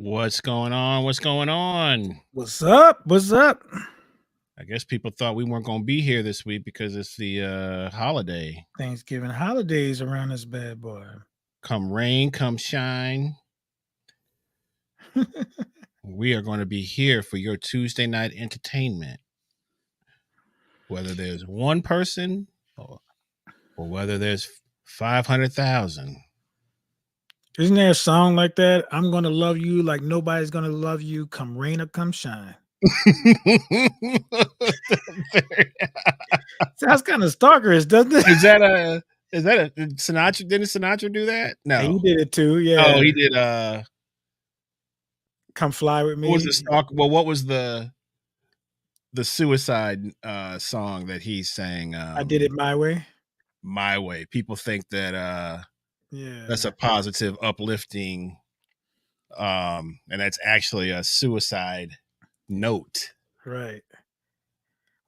What's going on? What's going on? What's up? What's up? I guess people thought we weren't going to be here this week because it's the holiday. Thanksgiving holidays around this bad boy. Come rain, come shine. We are going to be here for your Tuesday night entertainment. Whether there's one person or whether there's 500,000. Isn't there a song like that? I'm gonna love you like nobody's gonna love you. Come rain or come shine. Sounds kind of stalkerish, doesn't it? Is that a Sinatra? Didn't Sinatra do that? No, he did it too. Yeah. Oh, he did. Come fly with me. What was the stalk? Well, what was the suicide song that he sang? I did it my way. My way. People think that yeah, that's a positive, uplifting, and that's actually a suicide note. Right.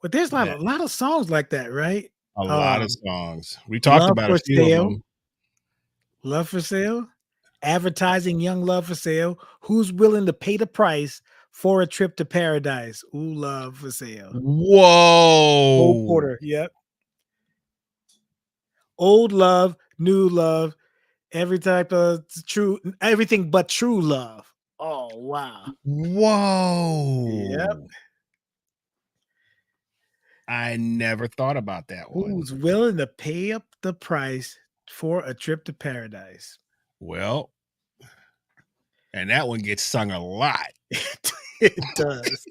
But there's a lot of songs like that, right? A lot of songs. We talked about a few of them. Love for sale. Advertising young love for sale. Who's willing to pay the price for a trip to paradise? Ooh, love for sale. Whoa. Old Porter. Yep. Old love, new love, every type of true, everything but true love. Oh, wow. Whoa. Yep. I never thought about that one. Who's willing to pay up the price for a trip to paradise? Well, and that one gets sung a lot. It does.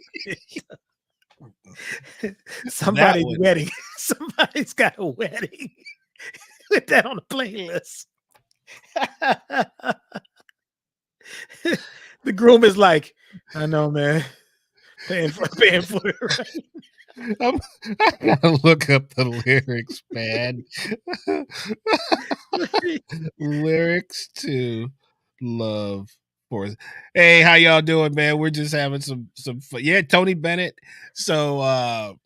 Somebody's wedding. Somebody's got a wedding. Put that on the playlist. The groom is like, I know, man. Paying for it, right? I gotta look up the lyrics, man. Lyrics to Love for. Hey, how y'all doing, man? We're just having some fun. Yeah, Tony Bennett. So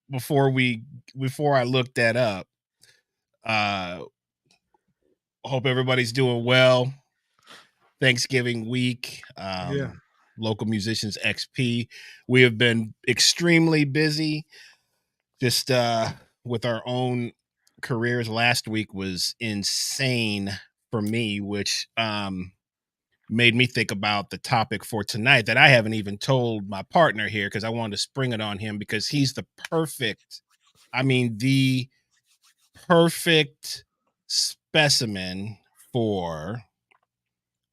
before I looked that up, hope everybody's doing well. Thanksgiving week. Local Musicians XP. We have been extremely busy just with our own careers. Last week was insane for me, which made me think about the topic for tonight that I haven't even told my partner here because I wanted to spring it on him because he's the perfect specimen for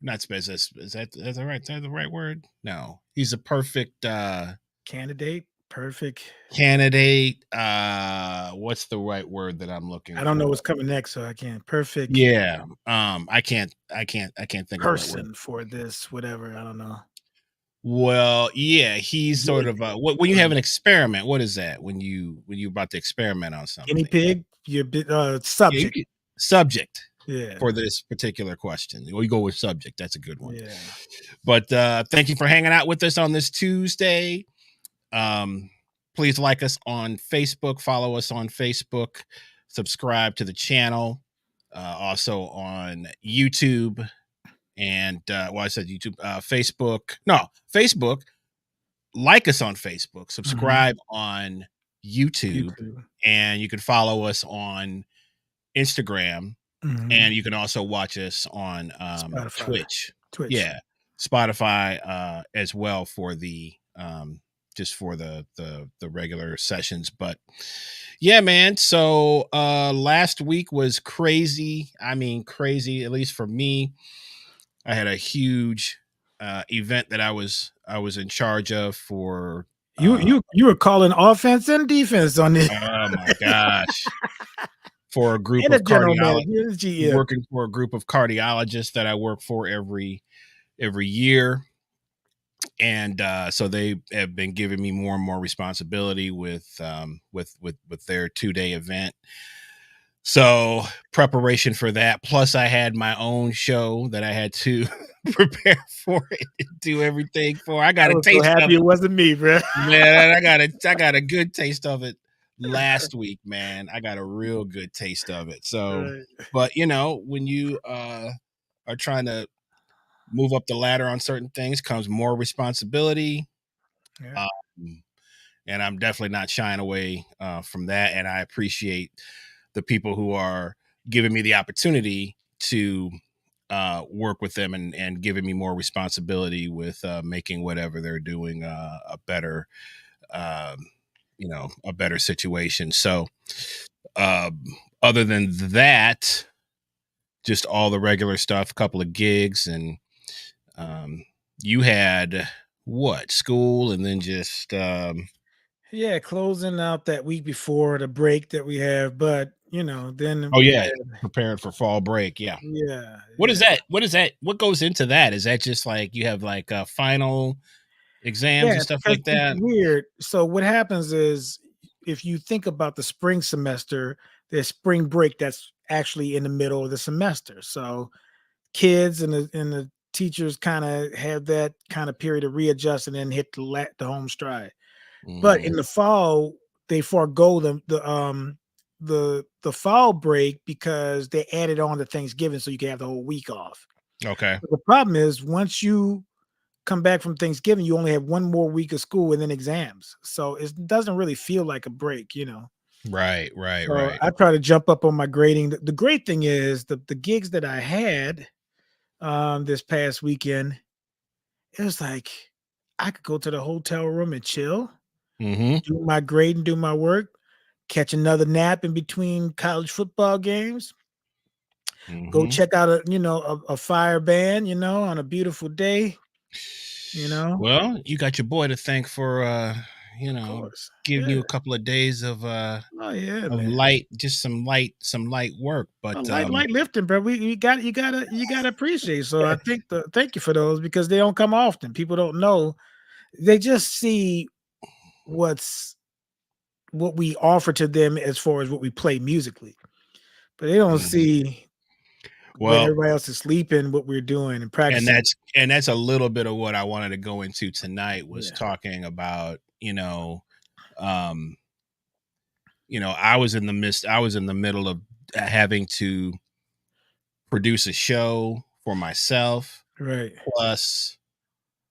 not specimen. Is that the right word? No, he's a perfect candidate. Perfect candidate. What's the right word that I'm looking for? I don't know what's coming next, so I can't. Perfect. Yeah. I can't think person of for this, whatever. I don't know. Well, yeah, he's sort of when you have an experiment. What is that? When you about to experiment on something? Guinea pig. You're subject. Subject. Yeah. For this particular question, we go with subject. That's a good one. Yeah. But thank you for hanging out with us on this Tuesday. Please like us on Facebook, follow us on Facebook, subscribe to the channel, also on YouTube and I said YouTube, Facebook. No, Facebook. Like us on Facebook, subscribe on YouTube, and you can follow us on Instagram, and you can also watch us on Twitch. Yeah, Spotify as well for the just for the regular sessions. But yeah, man, so last week was crazy. I mean, crazy, at least for me. I had a huge event that I was in charge of for you were calling offense and defense on this. Oh my gosh. For a group of cardiologists, working for a group of cardiologists that I work for every year. And so they have been giving me more and more responsibility with their 2-day event. So preparation for that. Plus I had my own show that I had to prepare for it and do everything for. I got a taste so happy it wasn't me, bro. Man, I got a good taste of it last week, man. I got a real good taste of it. So, but you know, when you are trying to move up the ladder on certain things comes more responsibility. Yeah. Um, and I'm definitely not shying away from that. And I appreciate the people who are giving me the opportunity to work with them and giving me more responsibility with making whatever they're doing a better, um, a better situation. So, um, other than that, just all the regular stuff, a couple of gigs, and um, you had what school, and then just Yeah, closing out that week before the break that we have, but then oh we yeah, had preparing for fall break. Yeah. yeah, What is yeah. that? What is that? What goes into that? Is that just like you have like final exams and Yeah, stuff because like it's that? weird. So what happens is if you think about the spring semester, there's spring break that's actually in the middle of the semester. So kids and the teachers kind of have that kind of period to readjust and then hit the home stride. But Hmm. in the fall, they forego the fall break because they added on to Thanksgiving so you can have the whole week off. Okay. But the problem is once you come back from Thanksgiving, you only have one more week of school and then exams. So it doesn't really feel like a break. Right. Right. So Right. I try to jump up on my grading. The great thing is the gigs that I had this past weekend, it was like I could go to the hotel room and chill, Hmm. do my grading, do my work, catch another nap in between college football games, go Hmm. check out a fire band, on a beautiful day, you know. Well, you got your boy to thank for you Of know, course. giving Yeah. you a couple of days Oh yeah, of man. light, just some light work. A But light lifting, bro. You gotta appreciate. So I think thank you for those because they don't come often. People don't know. They just see what's what we offer to them as far as what we play musically, but they don't mhm. see when Well, everybody else is sleeping what we're doing and and practicing. that's a little bit of what I wanted to go into tonight was Yeah. talking about, um, I was in the middle of having to produce a show for myself, Right. plus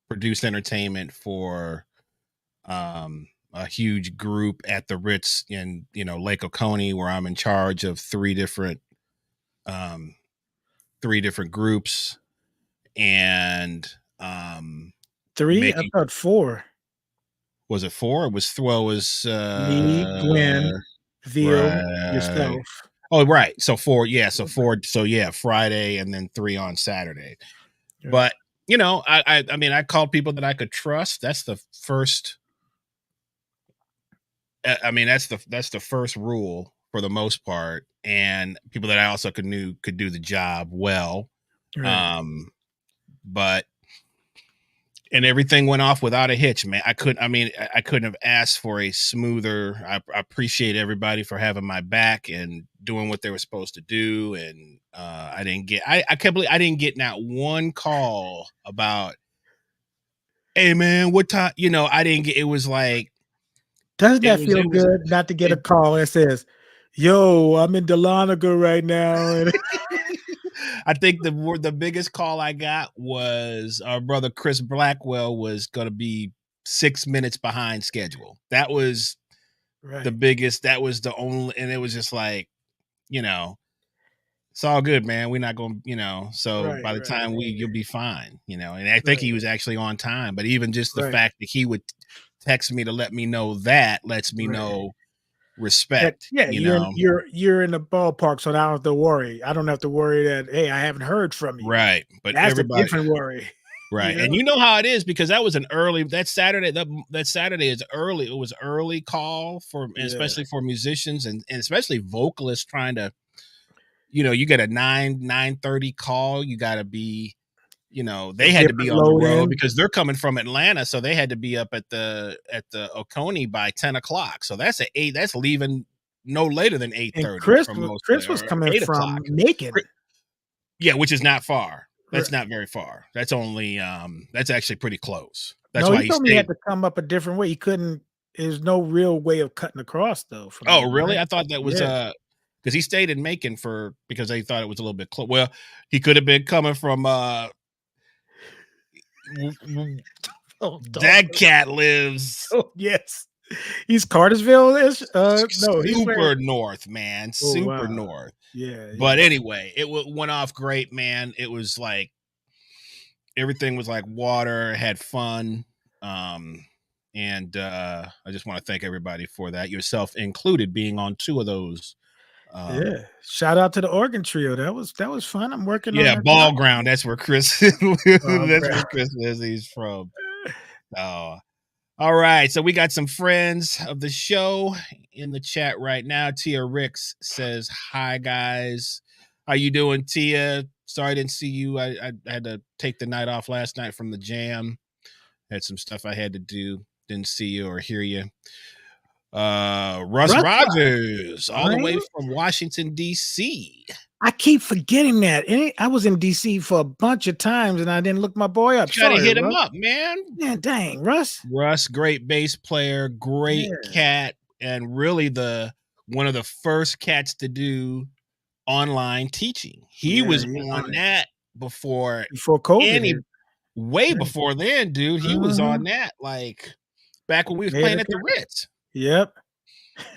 produce entertainment for a huge group at the Ritz in Lake Oconee, where I'm in charge of um, three different groups, and Three? I making thought four. was it four? It was well, it was Me, Gwen, Veal, right. yourself. Oh, right. So four, yeah. So Right. four. So yeah, Friday and then three on Saturday. Right. But I mean, I called people that I could trust. That's the first. I mean, that's the first rule for the most part, and people that I also could do the job well. Right. Um, but and everything went off without a hitch, man. I couldn't. I mean, I couldn't have asked for a smoother. I appreciate everybody for having my back and doing what they were supposed to do, and I didn't get. I can't believe I didn't get not one call about, hey man, what time? I didn't get. It was like Doesn't it that was. feel It was. good not to get a It, call that says, "Yo, I'm in Dahlonega right now," and I think the biggest call I got was our brother Chris Blackwell was going to be 6 minutes behind schedule. That was the right, biggest. That was the only, and it was just like, you know, it's all good, man. We're not going, so right, by the right, time you'll be fine, and I think right, he was actually on time, but even just the right, fact that he would text me to let me know that lets me right. know That respect, yeah, you're in the ballpark, so I don't have to worry. I don't have to worry that hey, I haven't heard from you. right. But That's a everybody, different worry, right, you and know. you know how it is because that was an early that Saturday is early. It was early call for, and Yeah, especially for musicians and especially vocalists trying to, you get a 9:30 call. You got to be, a they had to be different on the load road in. because they're coming from Atlanta, so they had to be up at the Oconee by 10 o'clock. So that's at 8. That's leaving no later than eight And thirty Chris, from most Chris was or coming 8 o'clock. from Macon. Yeah, which is not far. That's Right. not very far. That's only that's actually pretty close. That's No, why he he told me he had stayed. to come up a different way. He couldn't. There's no real way of cutting across though from Oh, there, really? right? I thought that was Yeah. because he stayed in Macon because they thought it was a little bit close. Well, he could have been coming from Oh, That cat lives oh yes. He's Cartersville-ish? No, he's where. super north, man. Oh, Super wow. north. Yeah, But yeah. anyway, it went off great, man. It was like everything was like water, had fun. Um, and I just want to thank everybody for that, yourself included, being on 2 of those. Yeah. Shout out to the organ trio. That was fun. I'm working on Yeah, that now. ball ground. That's where Chris Oh, that's bro. where Chris says he's from. Oh, all right. So we got some friends of the show in the chat right now. Tia Ricks says, "Hi guys. How you doing, Tia? Sorry I didn't see you. I had to take the night off last night from the jam. Had some stuff I had to do. Didn't see you or hear you. Russ Russ, Rogers, all the right? way from Washington, D.C. I keep forgetting that. I was in DC for a bunch of times and I didn't look my boy up. Gotta Sorry, hit him Russ. up, man. Man, dang, Russ. Russ, great bass player, great Yeah, cat, and really the one of the first cats to do online teaching. He yeah, was he was on on it that before before COVID any hit. way Yeah. before then, dude. He was on Mhm. that like back when we was Ahead playing of at the time. Ritz, Yep.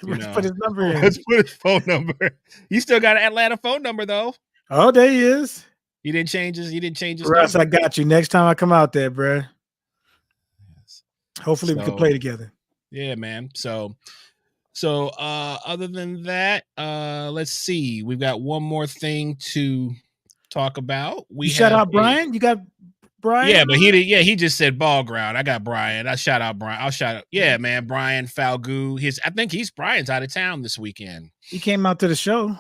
you Russ put know. his number in. Let's put his phone number. You still got an Atlanta phone number though. Oh, there he is. He didn't change his Russ, I number. got you next time I come out there, bruh. Yes. Hopefully we can So play together. yeah, man. So other than that, let's see. We've got one more thing to talk about. You We shout have out a Brian? You got Brian yeah, but on it? he just said ball ground. I got Brian. I shout out Brian. I'll shout out. Yeah, man, Brian Falgout. I think Brian's out of town this weekend. He came out to the show.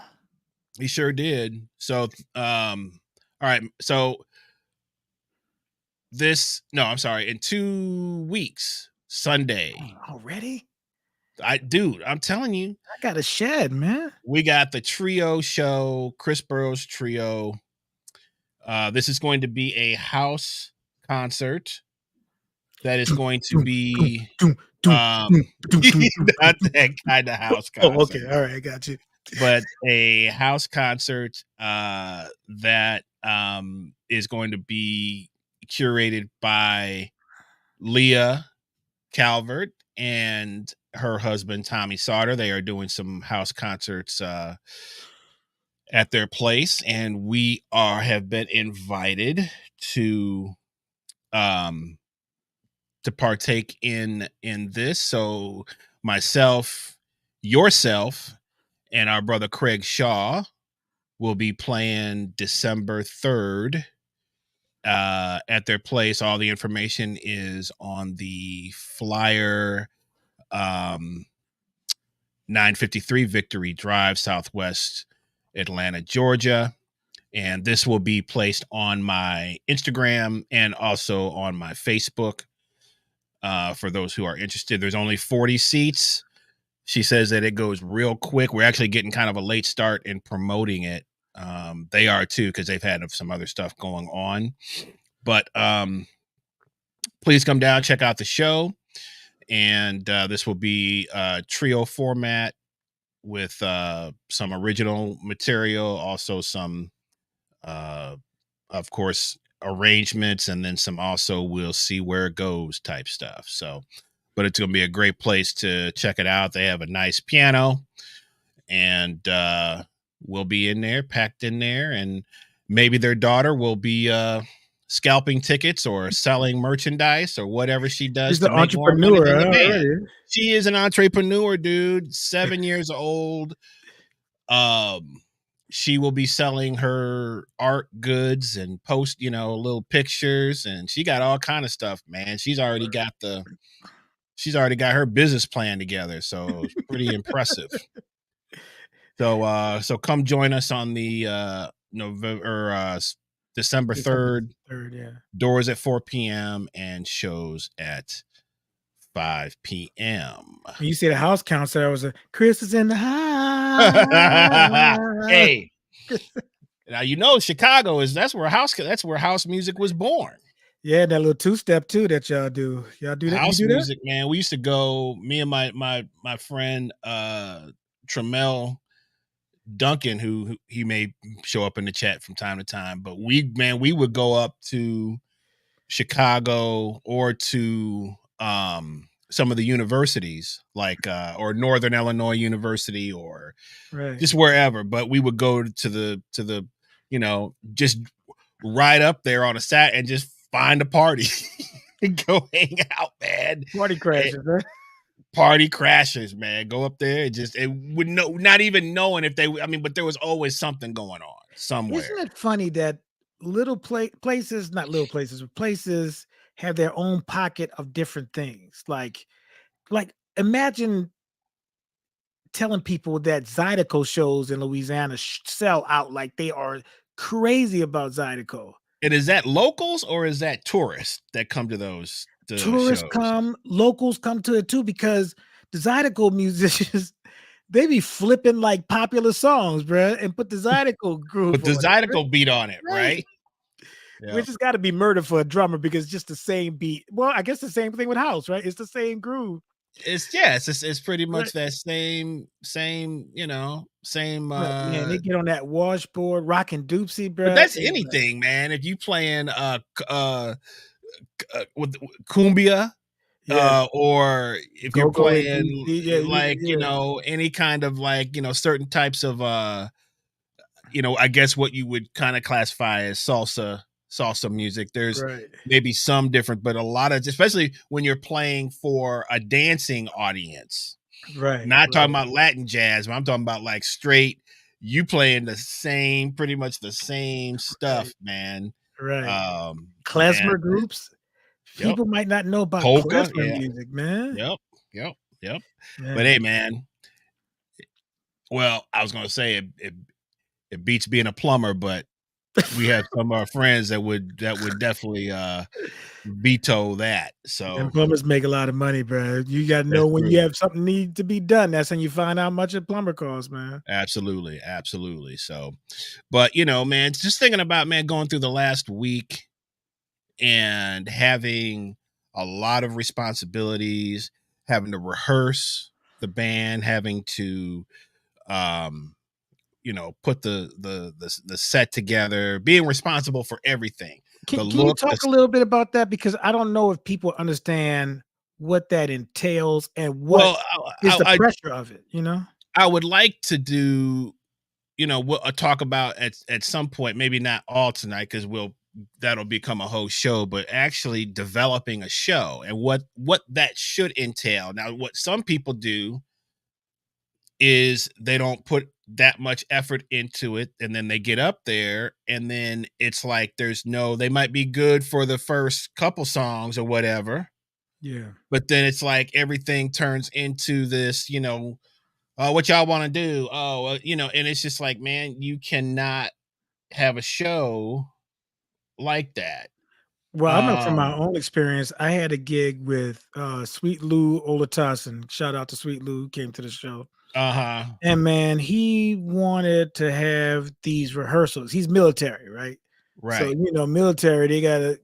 He sure did. So all right. So I'm sorry, in 2 weeks, Sunday. Already? I'm telling you, I got a shed, man. we got the trio show, Chris Burroughs trio. This is going to be a house concert that is going to Doom, doom, be doom, doom, doom, doom, doom, doom, not doom. that kind of house Oh, okay. concert, All right, I got you. but a house concert that is going to be curated by Leah Calvert and her husband Tommy Sauter. They are doing some house concerts at their place, and we have been invited to um partake in this. So myself, yourself, and our brother Craig Shaw will be playing December 3rd at their place. All the information is on the flyer. 953 Victory Drive, Southwest Atlanta, Georgia. And this will be placed on my Instagram and also on my Facebook for those who are interested. There's only 40 seats. She says that it goes real quick. We're actually getting kind of a late start in promoting it. They are too, because they've had some other stuff going on. But please come down, check out the show. And this will be a trio format with some original material, also some, of course, arrangements, and then some also we'll see where it goes type stuff. So, but it's going to be a great place to check it out. They have a nice piano, and we'll be in there, packed in there, and maybe their daughter will be scalping tickets or selling merchandise or whatever she does He's to an make more money entrepreneur than the band. already. She is an entrepreneur, dude. 7 years old. She will be selling her art goods and post, little pictures, and she got all kind of stuff, man. She's already got her business plan together, so it's pretty impressive. So come join us on the December 3rd. 3rd, yeah. Doors at 4 p.m. and shows at 5 p.m. When you say the house counselor, I was like, Chris is in the house. Hey, now Chicago that's where house music was born. Yeah, that little two-step too that y'all do. Y'all do that? You House do that? music, man. We used to go. Me and my friend Tremel Duncan, who he may show up in the chat from time to time, but we would go up to Chicago or to some of the universities like or Northern Illinois University or Right. just wherever. But we would go to the just right up there on a sat and just find a party and go hang out, man. Party Eh, crashers, huh? Party crashers, man. Go up there and just it would know, not even knowing if they. I mean, but there was always something going on Isn't somewhere. it funny that little places, not little places, but places have their own pocket of different things. Like imagine telling people that Zydeco shows in Louisiana sell out like they are crazy about Zydeco. And is that locals or is that tourists that come to the Tourists shows? come, locals come to it too because the Zydeco musicians they be flipping like popular songs, bruh, and put the Zydeco With groove the on it, right? Zydeco beat on it, Right. right? Yeah. Which has got to be murder for a drummer because it's just the same beat. Well, I guess the same thing with house, right? It's the same groove, It's pretty right? much that same, same But man, they get on that washboard, rocking doopsie, but bruh. that's It's like, anything, man. If you playing with cumbia, yes, or if you're go go in playing DC. Yeah, like, yeah, any kind of like, certain types of I guess what you would kind of classify as salsa music. There's right, maybe some different, but a lot of, especially when you're playing for a dancing audience. right, Not talking right, about Latin jazz, but I'm talking about like straight you playing the same, pretty much the same right, stuff, man. right. Man, Klezmer groups. yep. People might not know about Polka, klezmer yeah, music, man. yep, yep, yep. But Man, hey, man, well, I was gonna say it beats being a plumber, but we have some of our friends that would definitely veto that. them So plumbers make a lot of money, bro. You got to know that's when you true. have something need to be done. That's when you find out how much a plumber costs, man. Absolutely, absolutely. So, but man, just thinking about, man, going through the last week and having a lot of responsibilities, having to rehearse the band, having to um put the set together, being responsible for everything, the Can you look, talk a little bit about that? Because I don't know if people understand what that entails and what well, is the I pressure of it, you know? I would like to do, what talk about at some point, maybe not all tonight, because that'll become a whole show, but actually developing a show and what that should entail. Now, what some people do is they don't put that much effort into it, and then they get up there and then it's like they might be good for the first couple songs or whatever, Yeah. but then it's like everything turns into this, what y'all want to do, and it's just like, man, you cannot have a show like that. Well, I know from my um own experience, I had a gig with Sweet Lou Olatasin. Shout out to Sweet Lou, who came to the show. uh-huh, And man, he wanted to have these rehearsals. He's military, right? So, right, military, they gotta,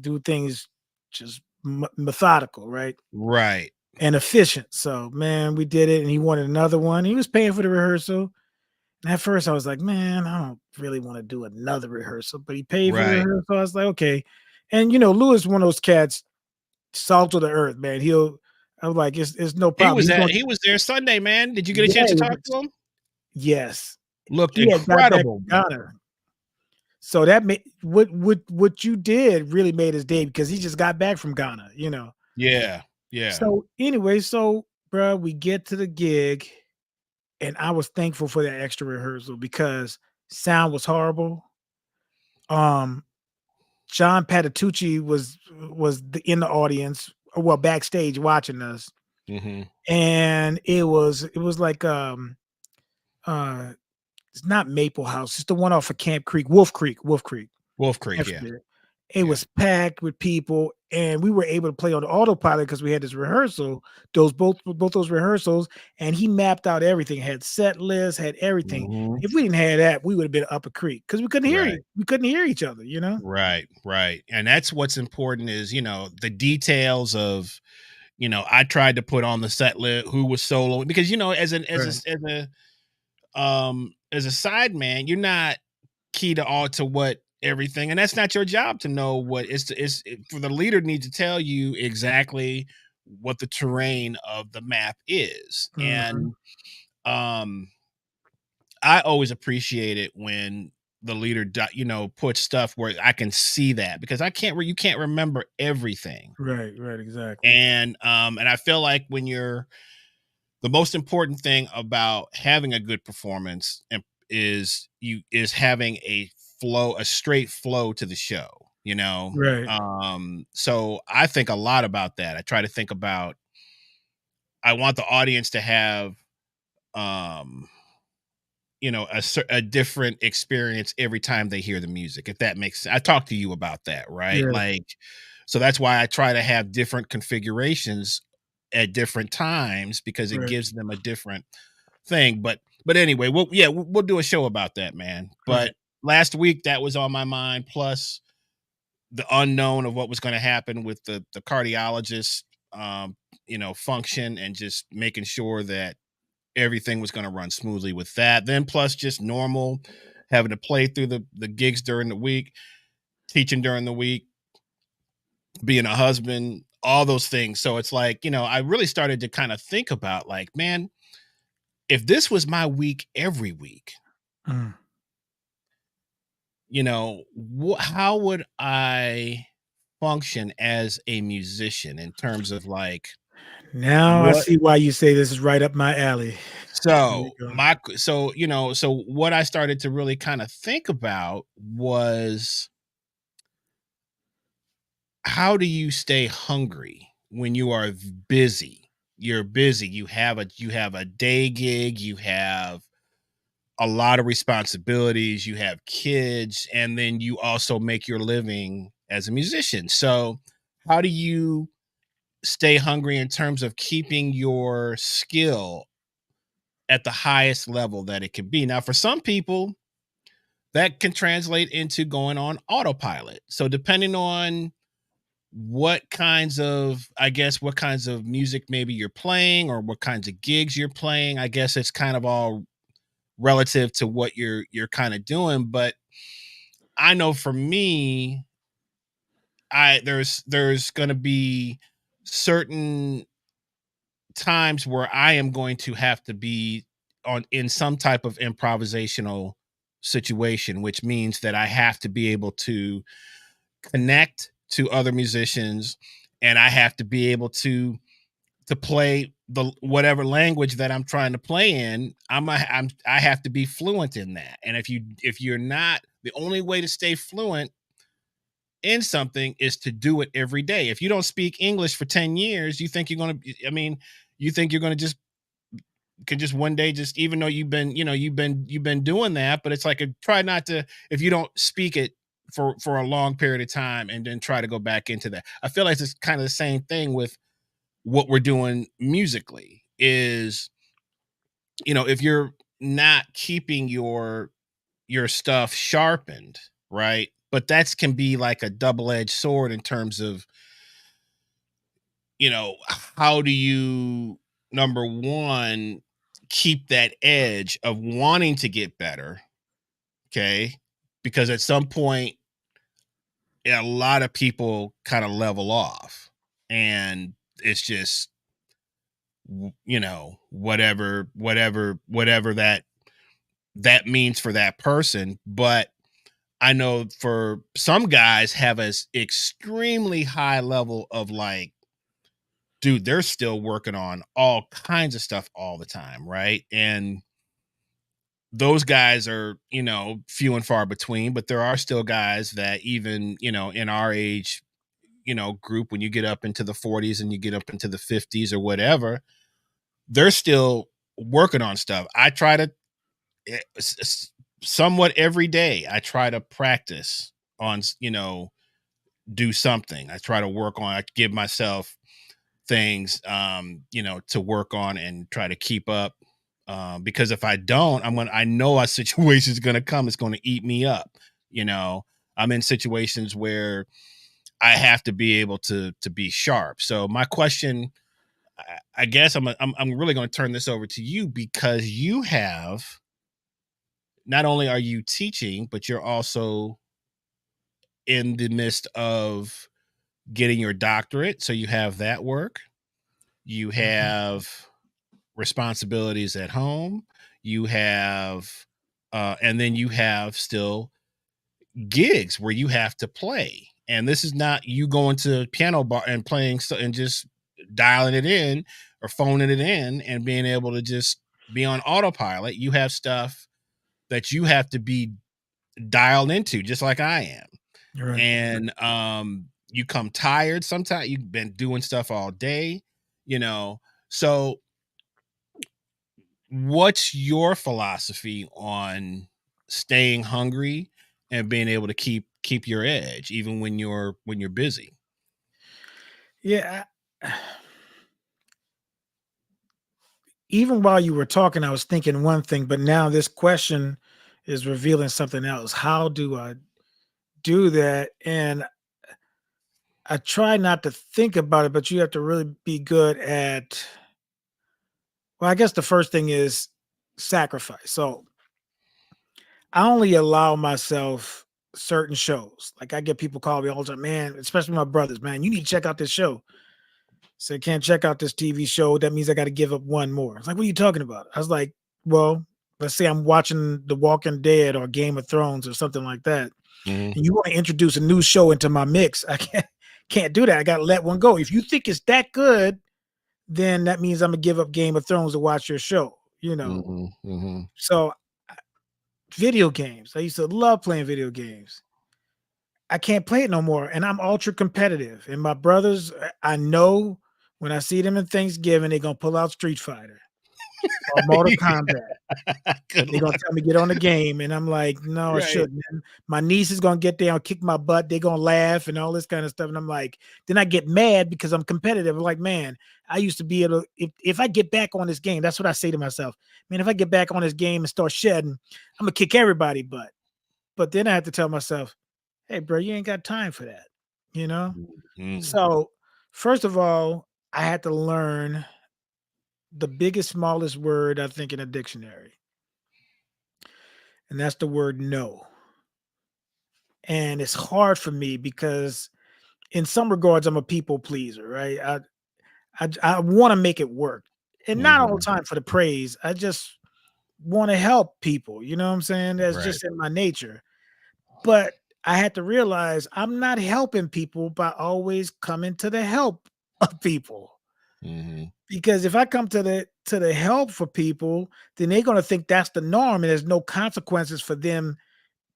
do things just methodical, right? right, And efficient. So, man, we did it, and he wanted another one. He was paying for the rehearsal. And at first, I was like, man, I don't really want to do another rehearsal, but he paid for the right. rehearsal. I was like, okay. And Lewis, is one of those cats, salt of the earth, man. I was like, it's no he problem. was He's at going, he was there Sunday, man. Did you get a yeah, chance to talk to him? yes. Looked He had got back incredible, from bro. Ghana. So that made what you did really made his day because he just got back from Ghana. Yeah, yeah. So anyway, bro, we get to the gig, and I was thankful for that extra rehearsal because sound was horrible. Um, John Patitucci in the audience, well, backstage watching us, Mhm. and it was like uh it's not Maple House, it's the one off of Camp Creek, Wolf Creek. Wolf Creek, yeah, Amsterdam. It yeah. was packed with people, and we were able to play on autopilot because we had this rehearsal, both those rehearsals, and he mapped out everything, had set lists, had everything. Mhm. If we didn't have that, we would have been up a creek because Right, we couldn't hear each other. right, right. And that's what's important is, the details of, I tried to put on the set list who was solo because, Right. as a side man, you're not key to all to what everything, and that's not your job to know what for the leader needs to tell you exactly what the terrain of the map is. Mhm. And um I always appreciate it when the leader puts stuff where I can see that, because you can't remember everything. Right, right, exactly. And I feel like the most important thing about having a good performance is having a straight flow to the show, you know. Right, So I think a lot about that. I try to think about, I want the audience to have um a different experience every time they hear the music, if that makes sense. I talked to you about that, right? yeah, Like, so that's why I try to have different configurations at different times, because it right, gives them a different thing. But anyway, we'll do a show about that, man. right. But last week that was on my mind, plus the unknown of what was going to happen with the cardiologist function, and just making sure that everything was going to run smoothly with that. Then plus just normal having to play through the gigs during the week, teaching during the week, being a husband, all those things. So it's like, I really started to kind of think about, like, man, if this was my week every week, Mm. how would I function as a musician in terms of like Now I what see why you say this is right up my alley. There you so go. my so what I started to really kind of think about was, how do you stay hungry when you are busy? You're busy. You have a day gig, you have a lot of responsibilities, you have kids, and then you also make your living as a musician. So, how do you stay hungry in terms of keeping your skill at the highest level that it can be? Now, for some people, that can translate into going on autopilot. So, depending on what kinds of music maybe you're playing, or what kinds of gigs you're playing, I guess it's kind of all relative to what you're kind of doing. But I know for me, there's going to be certain times where I am going to have to be on in some type of improvisational situation, which means that I have to be able to connect to other musicians, and I have to be able to play the whatever language that I'm trying to play in. I have to be fluent in that. And if you're not, the only way to stay fluent in something is to do it every day. If you don't speak English for 10 years, you think you're going to, I mean, you think you're going to just can just one day, just even though you've been doing that, but it's like, try not to, if you don't speak it for a long period of time, and then try to go back into that. I feel like it's kind of the same thing with what we're doing musically. Is, if you're not keeping your stuff sharpened, right? But that's can be like a double-edged sword in terms of, how do you, number one, keep that edge of wanting to get better, okay? Because at some point, a lot of people kind of level off, and it's just, whatever that means for that person. But I know for some guys have a extremely high level of, like, dude, they're still working on all kinds of stuff all the time, right? And those guys are, few and far between, but there are still guys that, even, in our age, group, when you get up into the 40s and you get up into the 50s or whatever, they're still working on stuff. I try to, somewhat every day, I try to practice on, do something. I try to work on, I give myself things, to work on and try to keep up. Because if I don't, I know a situation is going to come. It's going to eat me up. You know, I'm in situations where I have to be able to be sharp. So my question, I guess I'm really going to turn this over to you, because you have, not only are you teaching, but you're also in the midst of getting your doctorate. So you have that work. You Mhm. have responsibilities at home. You have, and then you have still gigs where you have to play. And this is not you going to a piano bar and playing and just dialing it in or phoning it in and being able to just be on autopilot. You have stuff that you have to be dialed into, just like I am. Right. And you come tired sometimes. You've been doing stuff all day, you know. So what's your philosophy on staying hungry and being able to keep your edge even when you're busy? Yeah. Even while you were talking, I was thinking one thing, but now this question is revealing something else. How do I do that? And I try not to think about it, but you have to really be good at, well, I guess the first thing is sacrifice. So I only allow myself certain shows. Like I get people call me all the time, man, especially my brothers, man, you need to check out this show. So can't check out this TV show. That means I got to give up one more. It's like, what are you talking about? I was like, well, let's say I'm watching The Walking Dead or Game of Thrones or something like that. Mhm, And you want to introduce a new show into my mix. I can't do that. I gotta let one go. If you think it's that good, then that means I'm gonna give up Game of Thrones to watch your show, you know. mhm, mhm. So video games. I used to love playing video games. I can't play it no more. And I'm ultra competitive. And my brothers, I know when I see them in Thanksgiving, they're gonna pull out Street Fighter or Mortal Kombat. Good They're gonna luck. tell me get on the game, and I'm like, no, I Right. shouldn't. And my niece is gonna get there and kick my butt. They're gonna laugh and all this kind of stuff. And I'm like, then I get mad because I'm competitive. I'm like, man, I used to be able to, if I get back on this game, that's what I say to myself. Man, if I get back on this game and start shedding, I'm gonna kick everybody butt. But then I have to tell myself, hey, bro, you ain't got time for that, you know? Mhm, So, first of all, I had to learn the biggest, smallest word I think in a dictionary, and that's the word no. And it's hard for me because in some regards I'm a people pleaser, right? I want to make it work. And not all the mhm. time for the praise. I just want to help people, you know what I'm saying? That's Right. just in my nature. But I had to realize I'm not helping people by always coming to the help of people. Mhm, Because if I come to the help for people, then they're going to think that's the norm and there's no consequences for them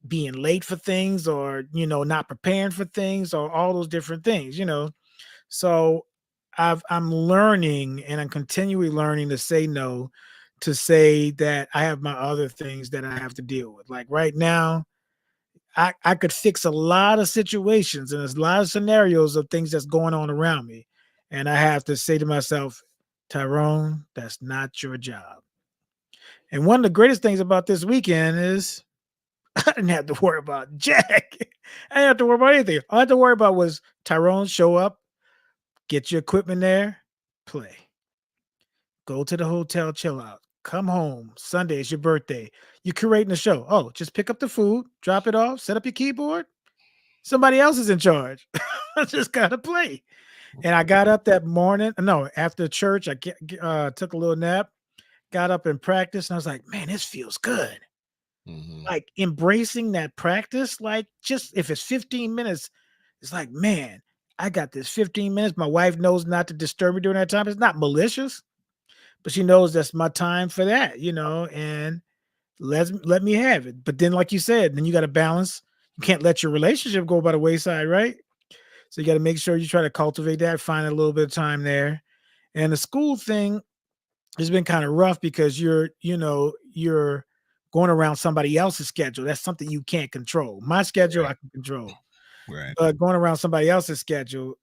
being late for things or not preparing for things or all those different things. So I'm learning and I'm continually learning to say no, to say that I have my other things that I have to deal with. Like right now, I could fix a lot of situations and there's a lot of scenarios of things that's going on around me, and I have to say to myself, Tyrone, that's not your job. And one of the greatest things about this weekend is I didn't have to worry about Jack. I didn't have to worry about anything. All I had to worry about was Tyrone show up, get your equipment there, play. Go to the hotel, chill out. Come home. Sunday is your birthday. You're curating the show. Oh, just pick up the food, drop it off, set up your keyboard. Somebody else is in charge. I just gotta play. And I got up that morning. No, after church, took a little nap, got up and practiced, and I was like, man, this feels good. mhm. Like embracing that practice, like just if it's 15 minutes, it's like, man, I got this 15 minutes. My wife knows not to disturb me during that time. It's not malicious, but she knows that's my time for that, and let me have it. But then, like you said, then you got to balance. You can't let your relationship go by the wayside, right? So you got to make sure you try to cultivate that, find a little bit of time there. And the school thing has been kind of rough because you're going around somebody else's schedule. That's something you can't control. My schedule Right, I can control, right. but going around somebody else's schedule,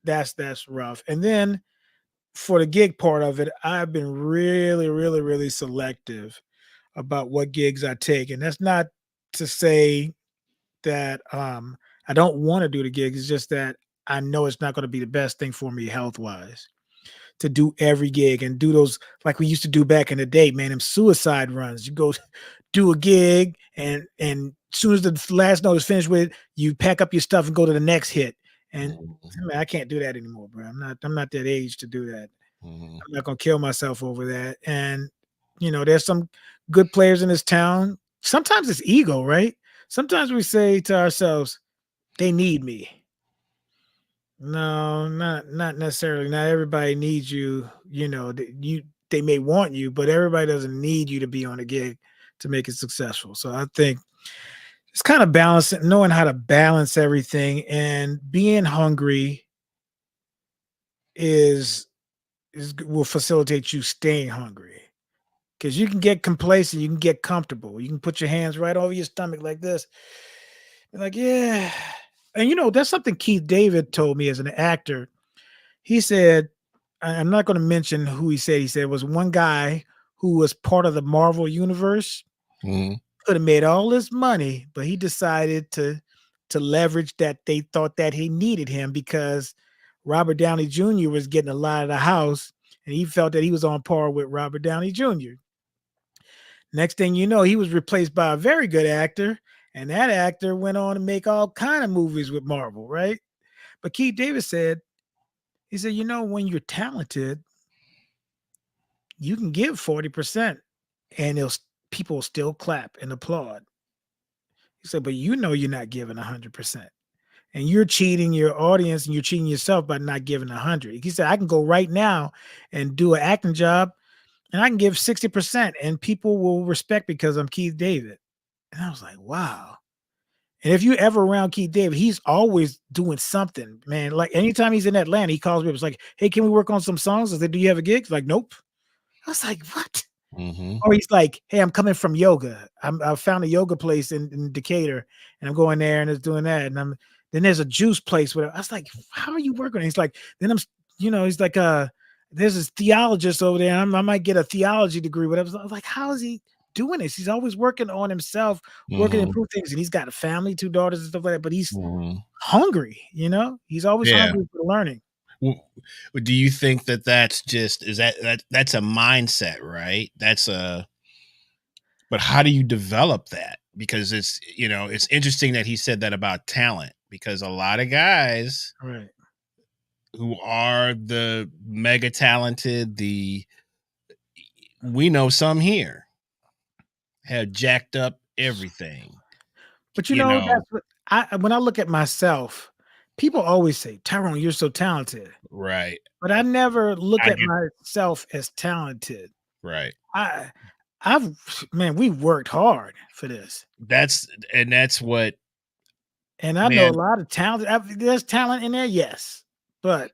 that's rough. And then for the gig part of it, I've been really, really, really selective about what gigs I take. And that's not to say that I don't want to do the gigs. It's just that I know it's not going to be the best thing for me health wise to do every gig and do those like we used to do back in the day, man. Them suicide runs. You go do a gig and soon as the last note is finished with, you pack up your stuff and go to the next hit. And Mhm. man, I can't do that anymore, bro. I'm not that age to do that. Mhm. I'm not gonna kill myself over that. And there's some good players in this town. Sometimes it's ego, right? Sometimes we say to ourselves, they need me. No, not necessarily. Not everybody needs you. They may want you, but everybody doesn't need you to be on a gig to make it successful. So I think it's kind of balancing, knowing how to balance everything, and being hungry is will facilitate you staying hungry. Because you can get complacent, you can get comfortable, you can put your hands right over your stomach like this, and like, yeah. And that's something Keith David told me as an actor. He said, I'm not going to mention who he said. He said it was one guy who was part of the Marvel universe, Mhm. could have made all this money, but he decided to leverage that they thought that he needed him because Robert Downey Jr. was getting a lot of the house, and he felt that he was on par with Robert Downey Jr. Next thing you know, he was replaced by a very good actor, and that actor went on to make all kind of movies with Marvel, right? But Keith Davis said, he said, when you're talented, you can give 40% and people will still clap and applaud. He said, but you're not giving 100%. And you're cheating your audience and you're cheating yourself by not giving 100. He said, I can go right now and do an acting job and I can give 60% and people will respect because I'm Keith David. And I was like, wow. And if you ever around Keith David, he's always doing something, man. Like anytime he's in Atlanta, he calls me up. It's like, hey, can we work on some songs? I said, do you have a gig? He's like, nope. I was like, what? Mhm. Or he's like, hey, I'm coming from yoga. I found a yoga place in Decatur and I'm going there and it's doing that. And then there's a juice place where I was like, how are you working? And he's like, then he's like, there's this theologist over there. I might get a theology degree, whatever. I was like, how is he doing this? He's always working on himself, working to Mhm. improve things. And he's got a family, 2 daughters and stuff like that, but he's Mhm. hungry, he's always Yeah. hungry for learning. Well, do you think that that's just is that's a mindset, right? That's a but how do you develop that? Because it's interesting that he said that about talent because a lot of guys Right. who are the mega talented, we know some here have jacked up everything, But you know, that's what when I look at myself, people always say, Tyrone, you're so talented. right. But I never look I at get myself as talented. right. I I've man, we worked hard for this. That's what And I know a man. lot of talent. There's talent in there, yes. But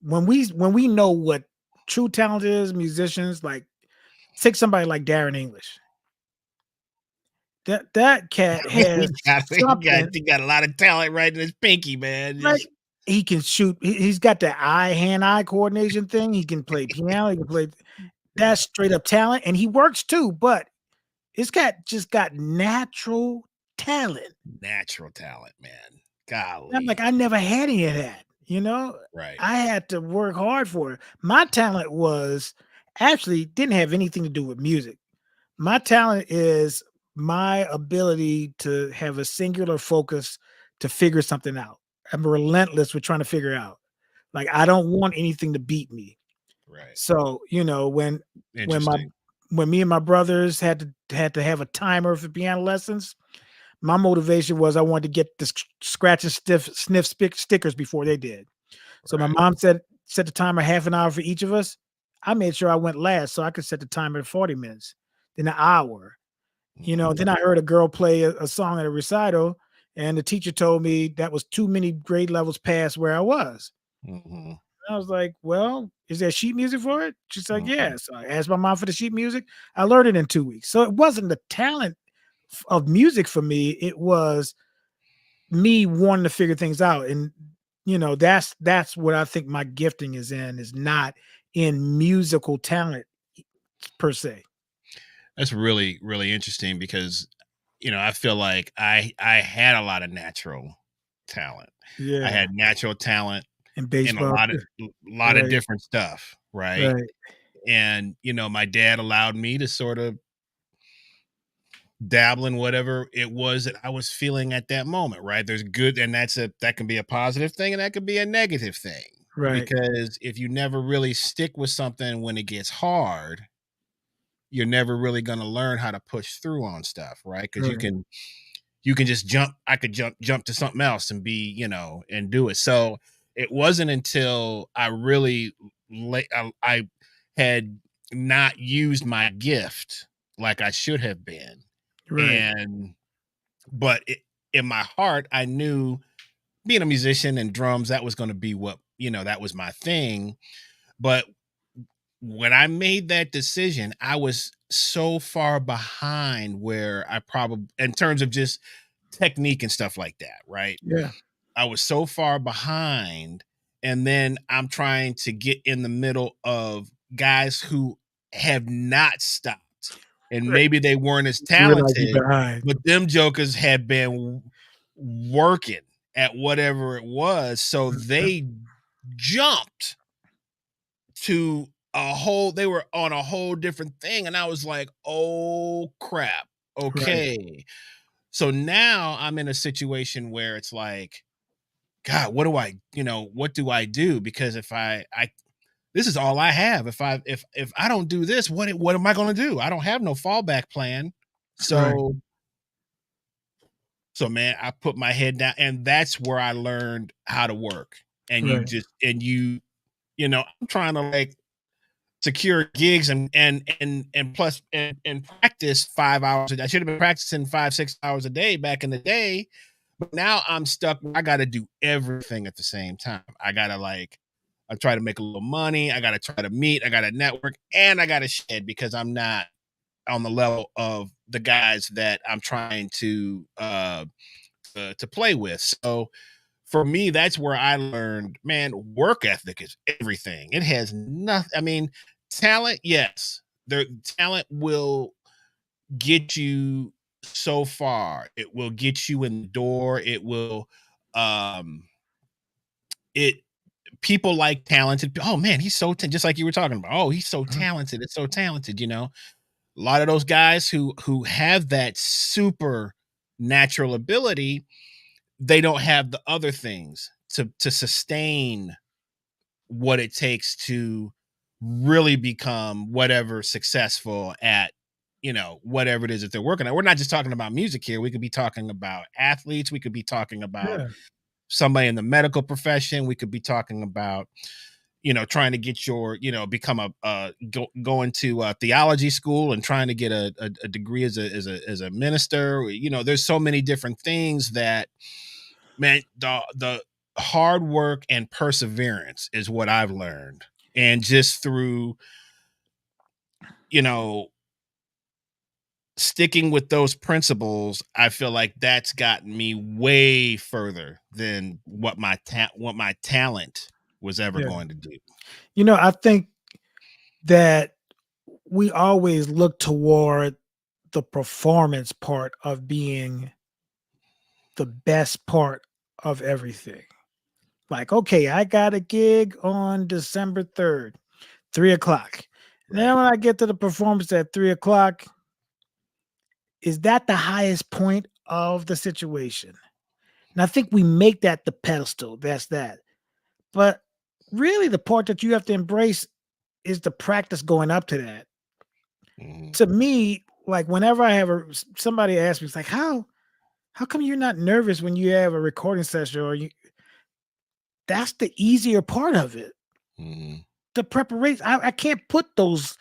when we know what true talent is, musicians like take somebody like Darren English. That cat has something. He got a lot of talent right in his pinky, man. Like, Just he can shoot. He's got the hand-eye coordination thing. He can play piano. He can play. yeah, That's straight up talent, and he works too. But this cat just got natural talent. natural talent, man. And I'm like, Golly. I never had any of that. Right. I had to work hard for it. My talent was actually didn't have anything to do with music. My talent is my ability to have a singular focus to figure something out. I'm relentless with trying to figure out. Like I don't want anything to beat me. Right. So, when my Interesting. when me and my brothers had to have a timer for piano lessons, my motivation was I wanted to get the scratch and sniff stickers before they did. So my Right. mom said set the timer half an hour for each of us. I made sure I went last so I could set the timer at 40 minutes, then an hour. Mhm. Then I heard a girl play a song at a recital, and the teacher told me that was too many grade levels past where I was. Mhm. I was like, "Well, is there sheet music for it?" She's like, Mhm. "Yeah." So I asked my mom for the sheet music. I learned it in 2 weeks. So it wasn't the talent of music for me. It was me wanting to figure things out. And that's what I think my gifting is not in musical talent per se. That's really, really interesting because, I feel like I had a lot of natural talent. I Yeah. had natural talent And in a baseball lot of too. lot of Right. different stuff, right? Right. And, my dad allowed me to sort of dabbling whatever it was that I was feeling at that moment, right? There's good, and that can be a positive thing and that could be a negative thing. Right. Because if you never really stick with something when it gets hard, you're never really going to learn how to push through on stuff, right? Because Right. you can just jump. I could jump to something else and be, and do it. So it wasn't until I really I had not used my gift like I should have been. Right. And but in my heart, I knew being a musician and drums, that was going to be what, that was my thing. But when I made that decision, I was so far behind where I probably, in terms of just technique and stuff like that, right? Yeah. I was so far behind. And then I'm trying to get in the middle of guys who have not stopped. And Right. maybe they weren't as You realize you're talented, behind. but them jokers had been working at whatever it was. So Yep. they jumped to they were on a whole different thing. And I was like, oh crap. Right. Okay. So now I'm in a situation where it's like, God, what do I do? Because if I this is all I have. If I don't do this, what am I going to do? I don't have no fallback plan. Right. So man, I put my head down, and that's where I learned how to work. And Right. I'm trying to like secure gigs and plus and practice 5 hours a day. I should have been practicing 5-6 hours a day back in the day, but now I'm stuck. I got to do everything at the same time. I try to make a little money. I got to try to meet. I got to network, and I got to shed because I'm not on the level of the guys that I'm trying to play with. So for me, that's where I learned, man, work ethic is everything. It has nothing. I mean, talent, yes, talent will get you so far. It will get you in the door. It will, it, people like talented. Oh man, he's so, just like you were talking about. Oh, he's so Mhm. talented. It's so talented, A lot of those guys who have that super natural ability, they don't have the other things to sustain what it takes to really become whatever successful at whatever it is that they're working at. We're not just talking about music here. We could be talking about athletes. We could be talking about Yeah. somebody in the medical profession. We could be talking about trying to get become go into theology school and trying to get a degree as a minister. There's so many different things that, man, the hard work and perseverance is what I've learned. And just through, you know, sticking with those principles, I feel like that's gotten me way further than what my talent was ever Yeah. going to do. I think that we always look toward the performance part of being the best part of everything. Like, okay, I got a gig on December 3rd, 3 o'clock. Right. Now, when I get to the performance at 3 o'clock, is that the highest point of the situation? And I think we make that the pedestal. That's that. But really, the part that you have to embrace is the practice going up to that. Mhm. To me, like whenever I have somebody asks me, it's like, how come you're not nervous when you have a recording session or you that's the easier part of it. Mhm. The preparation. I can't put those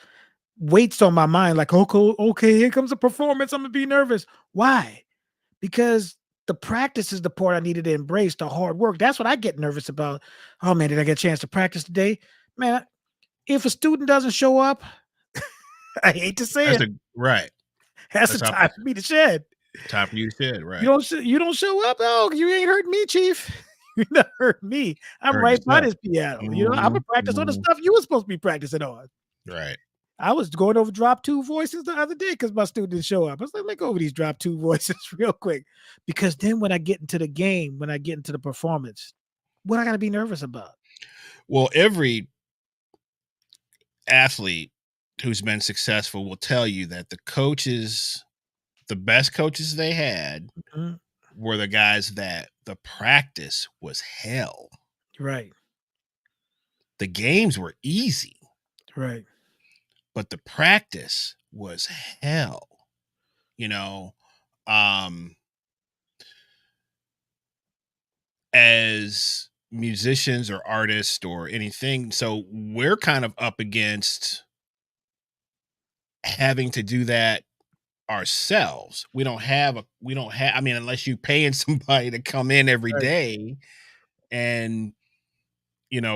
weights on my mind like, okay, here comes a performance. I'm gonna be nervous. Why? Because the practice is the part I needed to embrace, the hard work. That's what I get nervous about. Oh man, did I get a chance to practice today? Man, if a student doesn't show up, I hate to say That's it, a right. that's the That's how time for me to shed. time for you to shed, You right. don't you don't show up? Oh, you ain't hurt me, chief. You not hurt me. I'm Heard right by yourself. this piano. I'm gonna Mhm. practice on the Mhm. stuff you were supposed to be practicing on. Right. I was going over drop two voices the other day because my student didn't show up. I was like, let me go over these drop two voices real quick. Because then when I get into the game, when I get into the performance, what I gotta be nervous about? Well, every athlete who's been successful will tell you that the coaches the best coaches they had Mhm. were the guys that the practice was hell. Right. The games were easy, Right. but the practice was hell. You know, um, as musicians or artists or anything, so we're kind of up against having to do that ourselves. We don't have I mean, unless you paying somebody to come in every Right. day and,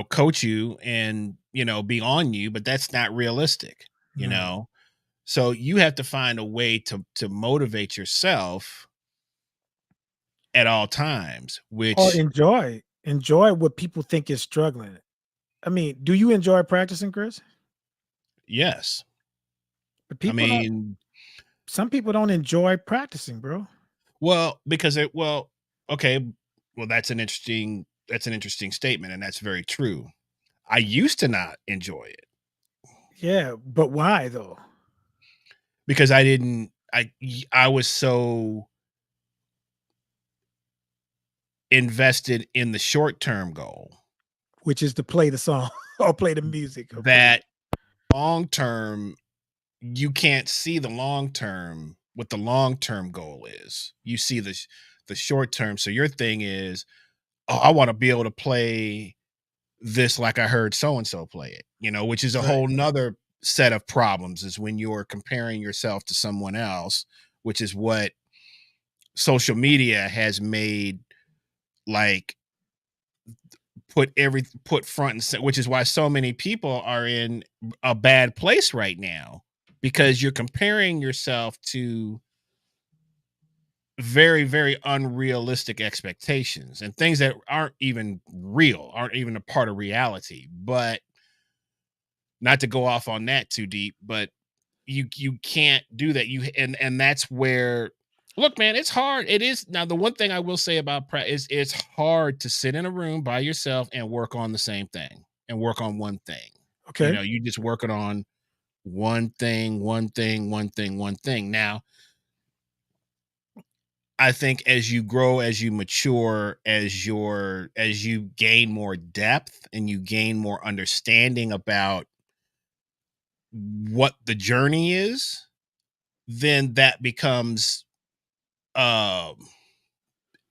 coach you and, be on you, but that's not realistic, you No. know? So you have to find a way to motivate yourself at all times, Or which enjoy what people think is struggling. I mean, do you enjoy practicing, Chris? yes. But I people don't mean, some people don't enjoy practicing, bro. well, because okay, well that's an interesting statement and that's very true. I used to not enjoy it Yeah, but why though? because I didn't I was so invested in the short-term goal Which is to play the song or play the music or play that long term you can't see the long term what the long term goal is. You see the short term. So your thing is, oh, I want to be able to play this like I heard so and so play it, which is a right, whole nother set of problems is when you're comparing yourself to someone else, which is what social media has made like put front and center, which is why so many people are in a bad place right now because you're comparing yourself to very very unrealistic expectations and things that aren't even real, aren't even a part of reality. But not to go off on that too deep, but you can't do that. And that's where, look, man, it's hard. It is. Now the one thing I will say about is it's hard to sit in a room by yourself and work on the same thing and work on one thing. okay, You just working on one thing, one thing, one thing, one thing. Now I think as you grow, as you mature, as you gain more depth and you gain more understanding about what the journey is, then that becomes um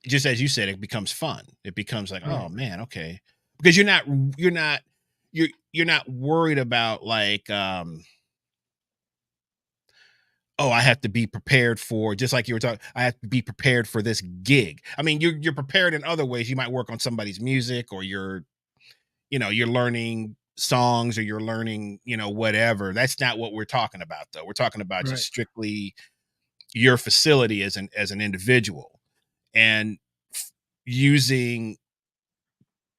just as you said, it becomes fun. It becomes like, right, oh man, okay. Because you're not you're not worried about like oh, I have to be prepared for, just like you were talking, I have to be prepared for this gig. I mean, you're prepared in other ways. You might work on somebody's music or you're learning songs or you're learning, whatever. That's not what we're talking about though. We're talking about just right, strictly your facility as an individual and using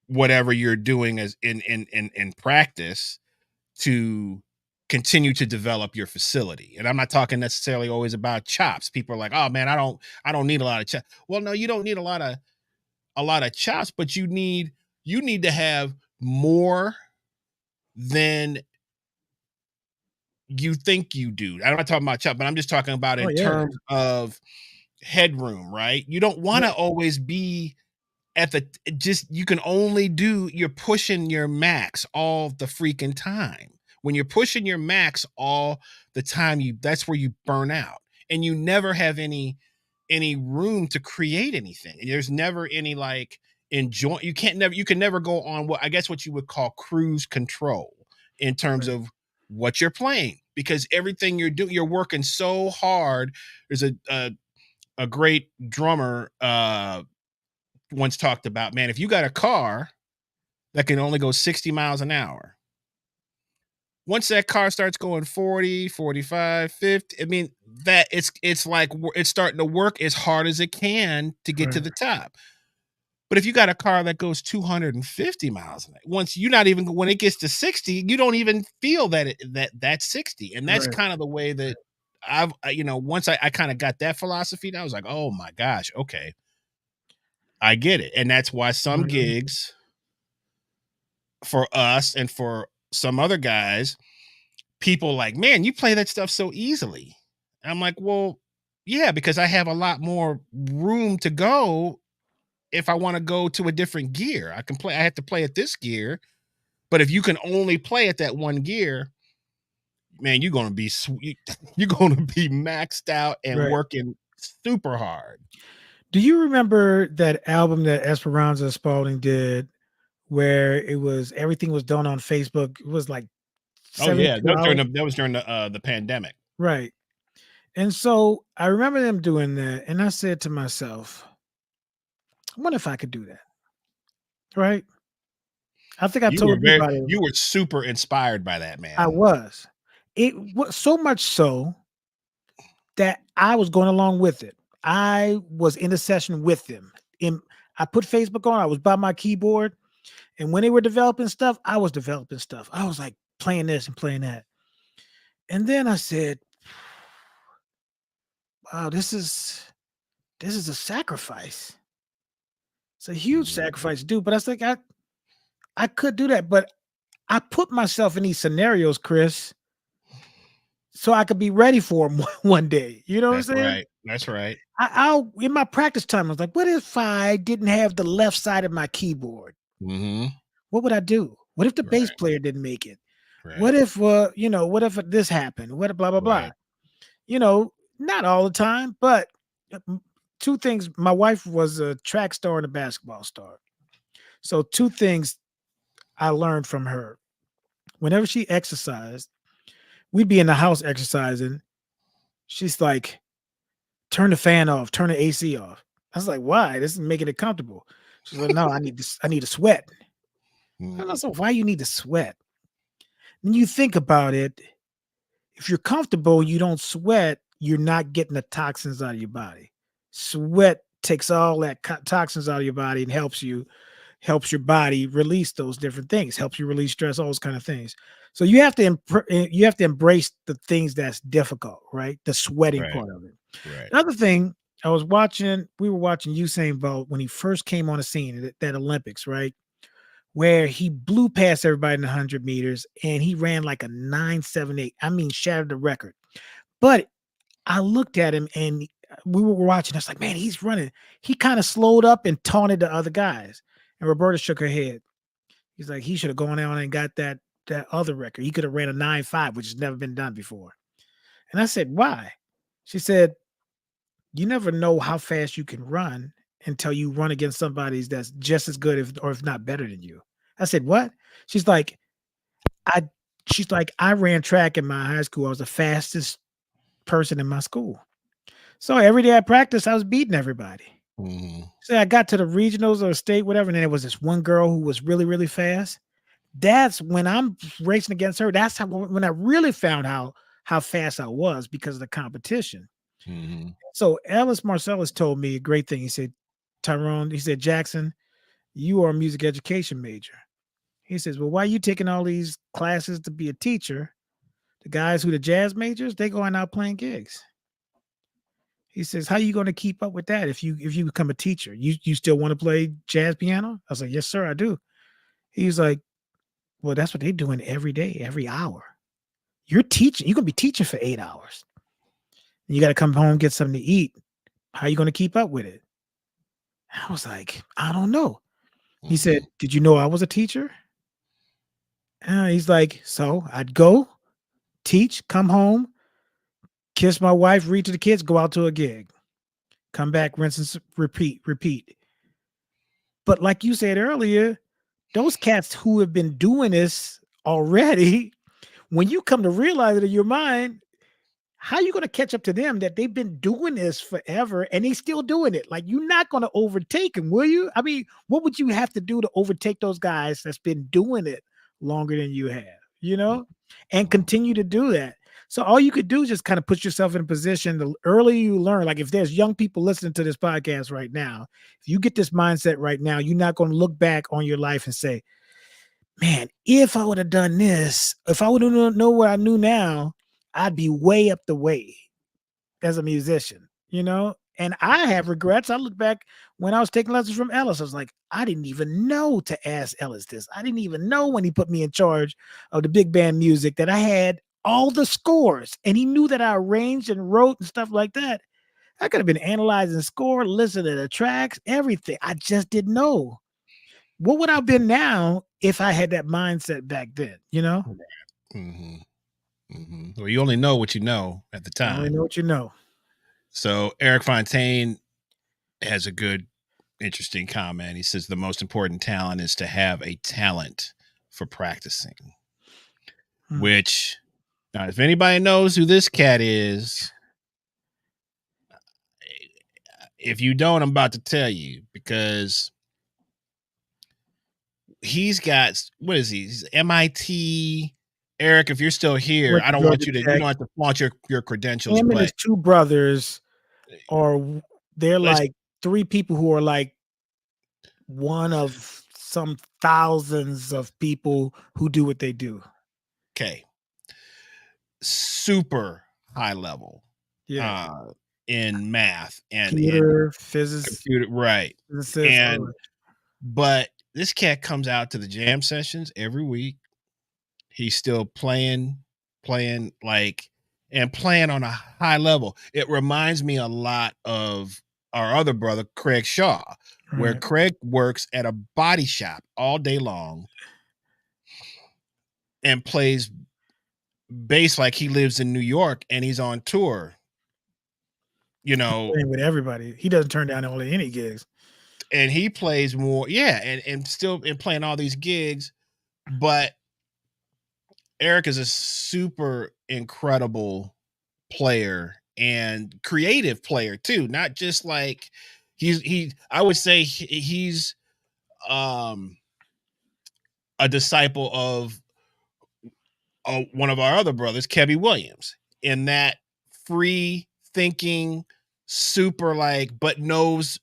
whatever you're doing as in practice to continue to develop your facility. And I'm not talking necessarily always about chops. People are like, "Oh man, I don't need a lot of chops." Well, no, you don't need a lot of chops, but you need to have more than you think you do. I'm not talking about chop, but I'm just talking about oh in yeah, terms of headroom, right? You don't want yeah, to always be at the just you can only do you're pushing your max all the freaking time. When you're pushing your max all the time, that's where you burn out. And you never have any room to create anything. And there's never any like enjoy you can never go on what I guess what you would call cruise control in terms right, of what you're playing because everything you're doing you're working so hard. There's a great drummer once talked about, man, if you got a car that can only go 60 miles an hour, once that car starts going 40, 45, 50, I mean, that it's like it's starting to work as hard as it can to get to right, the top. But if you got a car that goes 250 miles an hour, once you're not even when it gets to 60, you don't even feel that's 60. And that's right, kind of the way that once I kind of got that philosophy, I was like, oh my gosh, okay, I get it. And that's why some mhm, gigs for us and for some other guys, people like, man, you play that stuff so easily. I'm like, well, Yeah, because I have a lot more room to go if I want to go to a different gear. I can play. I have to play at this gear, but if you can only play at that one gear, man, you're gonna be you're gonna be maxed out and Right. working super hard. Do you remember that album that Esperanza Spalding did where it was everything was done on Facebook? It was like Oh yeah, 72 hours. that was during the pandemic. Right. And so I remember them doing that. And I said to myself, I wonder if I could do that. Right. I think I told you about it. You were super inspired by that, I man. was. It was so much so that I was going along with it. I was in a session with them. In I put Facebook on, I was by my keyboard, and when they were developing stuff, I was developing stuff. I was like playing this and playing that. And then I said, wow, this is a sacrifice. It's a huge Mhm. sacrifice to do. But I was like, I could do that. But I put myself in these scenarios, Chris, so I could be ready for them one day. You know what I'm That's saying? right. That's right. I'll in my practice time, I was like, what if I didn't have the left side of my keyboard? Mhm. What would I do? What if the bass Right. player didn't make it? What Right. if what if this happened? What blah blah blah? Right. You know, not all the time, but two things. My wife was a track star and a basketball star. So two things I learned from her. Whenever she exercised, we'd be in the house exercising. She's like, turn the fan off, turn the AC off. I was like, why? This is making it comfortable. She's like, no, I need to sweat. And I Mhm. was like, why you need to sweat? When you think about it, if you're comfortable, you don't sweat, you're not getting the toxins out of your body. Sweat takes all that toxins out of your body and helps your body release those different things, helps you release stress, all those kind of things. So you have to embrace the things that's difficult, right? The sweating Right. part of it. Right. Another thing, we were watching Usain Bolt when he first came on the scene at that Olympics, right? Where he blew past everybody in the 100 meters and he ran like a 9.78. I mean, shattered the record. But I looked at him and we were watching. I was like, man, he's running. He kind of slowed up and taunted the other guys. And Roberta shook her head. He's like, he should have gone out and got that other record. He could have ran a 9.5, which has never been done before. And I said, why? She said, you never know how fast you can run until you run against somebody that's just as good or if not better than you. I said, what? She's like, I she's like, I ran track in my high school. I was the fastest person in my school. So every day I practiced, I was beating everybody. Mhm. So I got to the regionals or state, whatever, and then there was this one girl who was really, really fast. That's when I'm racing against her. That's how when I really found how fast I was because of the competition. Mhm. So Ellis Marcellus told me a great thing. He said, Tyrone, he said, Jackson, you are a music education major. He says, well, why are you taking all these classes to be a teacher? The guys who the jazz majors, they going out playing gigs. He says, how you going to keep up with that if you become a teacher? You still want to play jazz piano? I was like, yes, sir, I do. He's like, well, that's what they're doing every day, every hour. You're teaching, you're gonna be teaching for 8 hours. You got to come home, get something to eat. How are you going to keep up with it? I was like, I don't know. He said, Mhm. did you know I was a teacher? He's like, so I'd go, teach, come home, kiss my wife, read to the kids, go out to a gig, come back, rinse and repeat, repeat. But like you said earlier, those cats who have been doing this already, when you come to realize it in your mind, how are you going to catch up to them that they've been doing this forever and they still doing it? Like you're not going to overtake them, will you? I mean, what would you have to do to overtake those guys that's been doing it longer than you have, and Mhm. continue to do that? So all you could do is just kind of put yourself in a position. The earlier you learn, like if there's young people listening to this podcast right now, if you get this mindset right now, you're not going to look back on your life and say, man, if I would have done this, if I would have know what I knew now, I'd be way up the way as a musician. And I have regrets. I look back when I was taking lessons from Ellis. I was like, I didn't even know to ask Ellis this. I didn't even know when he put me in charge of the big band music that I had all the scores and he knew that I arranged and wrote and stuff like that. I could have been analyzing score, listening to the tracks, everything. I just didn't know. What would I have been now if I had that mindset back then? You know, Mhm. Well, you only know what you know at the I only time. know what you know. So Eric Fontaine has a good, interesting comment. He says the most important talent is to have a talent for practicing. Hmm. Which, now, if anybody knows who this cat is, if you don't, I'm about to tell you because he's got, what is he? He's MIT. Eric, if you're still here, Went I to don't want Georgia you to, you Tech. don't have to flaunt your credentials, Him and but his two brothers are they're let's, like three people who are like one of some thousands of people who do what they do. okay, super high level Yeah. uh in math and Computer, physics, computer, right. physicists, all And that. but this cat comes out to the jam sessions every week. He's still playing like and playing on a high level. It reminds me a lot of our other brother, Craig Shaw, where Right. Craig works at a body shop all day long and plays bass like he lives in New York and he's on tour, you know, Playing with everybody. He doesn't turn down only any gigs. and he plays more, yeah, and still and playing all these gigs. But Eric is a super incredible player and creative player too, not just like he I would say he's um a disciple of one of our other brothers, Kevin Williams, in that free thinking, super like, but knows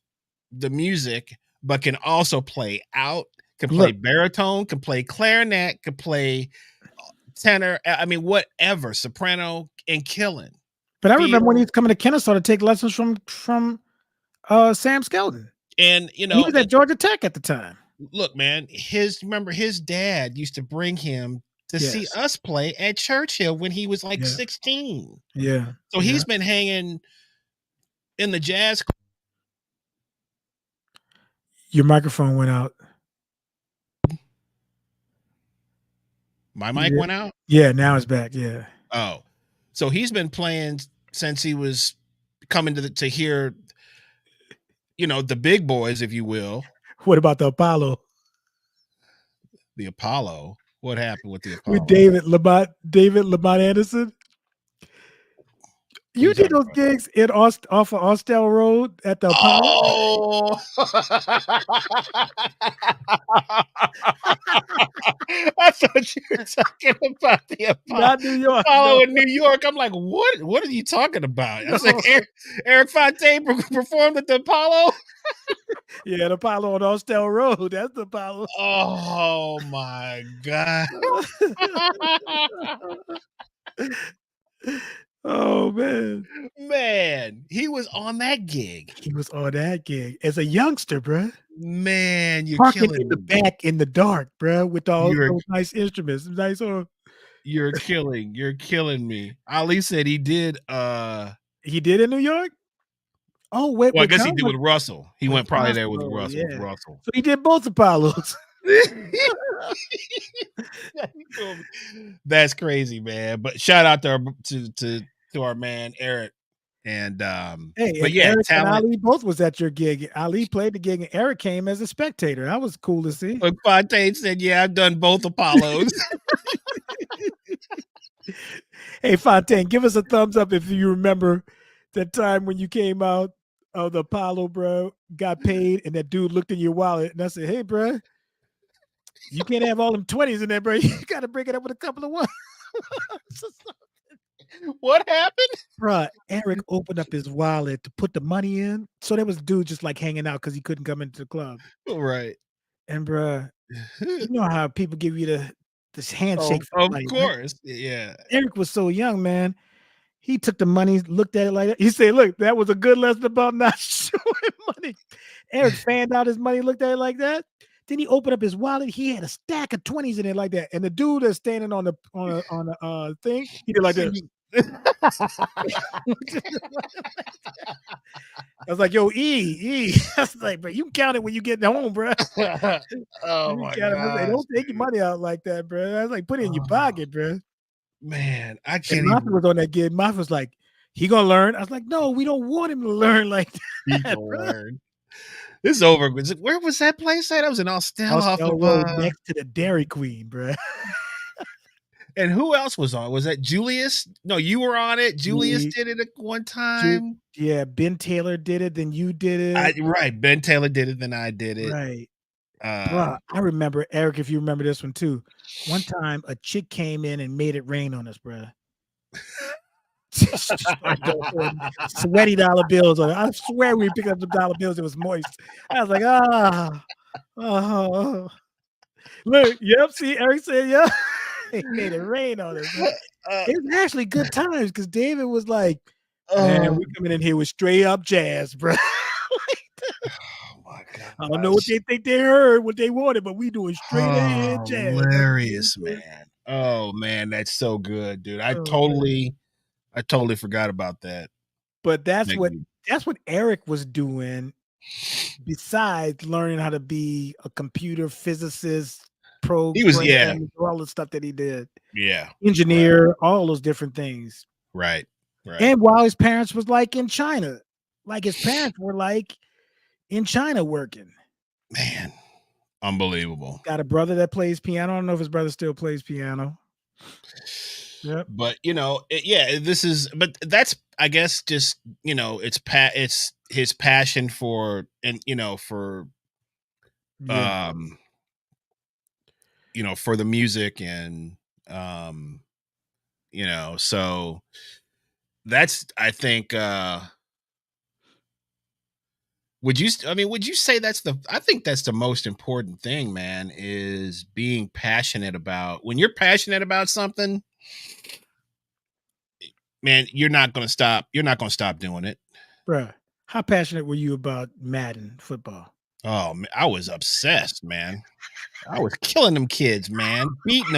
the music, but can also play out, can play Look, baritone, can play clarinet, can play tenor. I mean, whatever, soprano, and killing. but I remember when he Feel was coming to Kennesaw to take lessons from Sam Skelton. and And he was at Georgia Tech at the time. look, man, remember his dad used to bring him to see Yes. us play at Churchill when he was like Yeah. 16. Yeah. So Yeah. he's been hanging in the jazz. Your microphone went out. My You mic did? went out. Yeah, now it's back. Yeah. Oh, so he's been playing since he was coming to hear, the big boys, if you will. What about the Apollo The Apollo. What happened with the with Apollo? David Lamont Anderson? What are You you did talking those about? gigs off of Austell Road at the Apollo? Oh, I thought you were talking about the Not New York, no. Apollo in New York. I'm like, what? What are you talking about? I was like, No. Eric Fontaine performed at the Apollo. Yeah, the Apollo on Austell Road. That's the Apollo. Oh my god, Oh man. man, he was on that gig. He was on that gig as a youngster, bruh. Man, you're Parking in killing the me. back in the dark, bruh, with all You're those nice instruments. Nice you're killing me. Ali said he did. He did in New York? Oh, wait, Well, I with guess he did Conway with Russell. He with went probably there with Costco, Russell. With yeah. Russell. So he did both Apollos. That's crazy, man. But shout out to our man Eric. And Hey, but and yeah, Eric and talent. Ali both was at your gig. Ali played the gig and Eric came as a spectator. That was cool to see. Look, Fontaine said, "Yeah, I've done both Apollos." Hey, Fontaine, give us a thumbs up if you remember that time when you came out of the Apollo, bro, got paid, and that dude looked in your wallet, and I said, "Hey, bro, you can't have all them 20s in there, bro. You got to break it up with a couple of ones." What happened? Bruh, Eric opened up his wallet to put the money in. So there was a dude just like hanging out because he couldn't come into the club. Right. And bruh, you know how people give you this Oh, handshake for of money, right? course. Yeah. Eric was so young, man. He took the money, looked at it like that. He said, "Look, that was a good lesson about not showing money." Eric fanned out his money, looked at it like that. Then he opened up his wallet. He had a stack of 20s in it like that. And the dude that's standing on the thing, he did like this. I was like, "Yo, E." I was like, "But you can count it when you get home, bro. Oh You my can count it." I was like, gosh, "Don't take your dude. money out like that, bro." I was like, "Put it in your Oh, pocket, bro." man, I And can't Martha even was on that kid. Martha was like, "He gonna learn." I was like, "No, we don't want him to learn like speak a that, bro." word. This is over. Where was that place at? I was in Austell off Austell of Road next to the Dairy Queen, bro. and who else was on? Was that Julius? No, you were on it. Julius Me, did it at one Ju time. yeah, Ben Taylor did it, then you did I it. right. Ben Taylor did it, then I did it. Right. Bruh, Um, I remember, Eric, if you remember this one too. One time a chick came in and made it rain on us, bruh. She just started throwing sweaty dollar bills on it. I swear we picked up some dollar bills, it was moist. I was like, "Ah, oh." Look, yep, see, Eric said, "Yeah." He made it rain on us, man. uh, It was actually good times because David was like, "Man, oh, we coming in here with straight up jazz, bruh." oh my I don't know what gosh. they think they heard, what they wanted, but we doing straight ahead jazz. That's what we Hilarious, doing. man. Oh man, that's so good, dude. Oh, man. I totally forgot about that. But Thank you. that's what Eric was doing besides learning how to be a computer physicist, He was yeah, program, all the stuff that he did, yeah. Right, engineer, all those different things. right, right. And while his parents was like in China, like his parents were like in China working. Man, unbelievable. Got a brother that plays piano. I don't know if his brother still plays piano. Yep. But yeah, this is but that's I guess just it's his passion for and Yeah. um for the music and um so that's I think would you say that's I think that's the most important thing, man, is being passionate about when you're passionate about something, man, you're not going to stop doing it. Bruh, how passionate were you about Madden football? Oh, I was obsessed, man. I was killing them kids, man, beating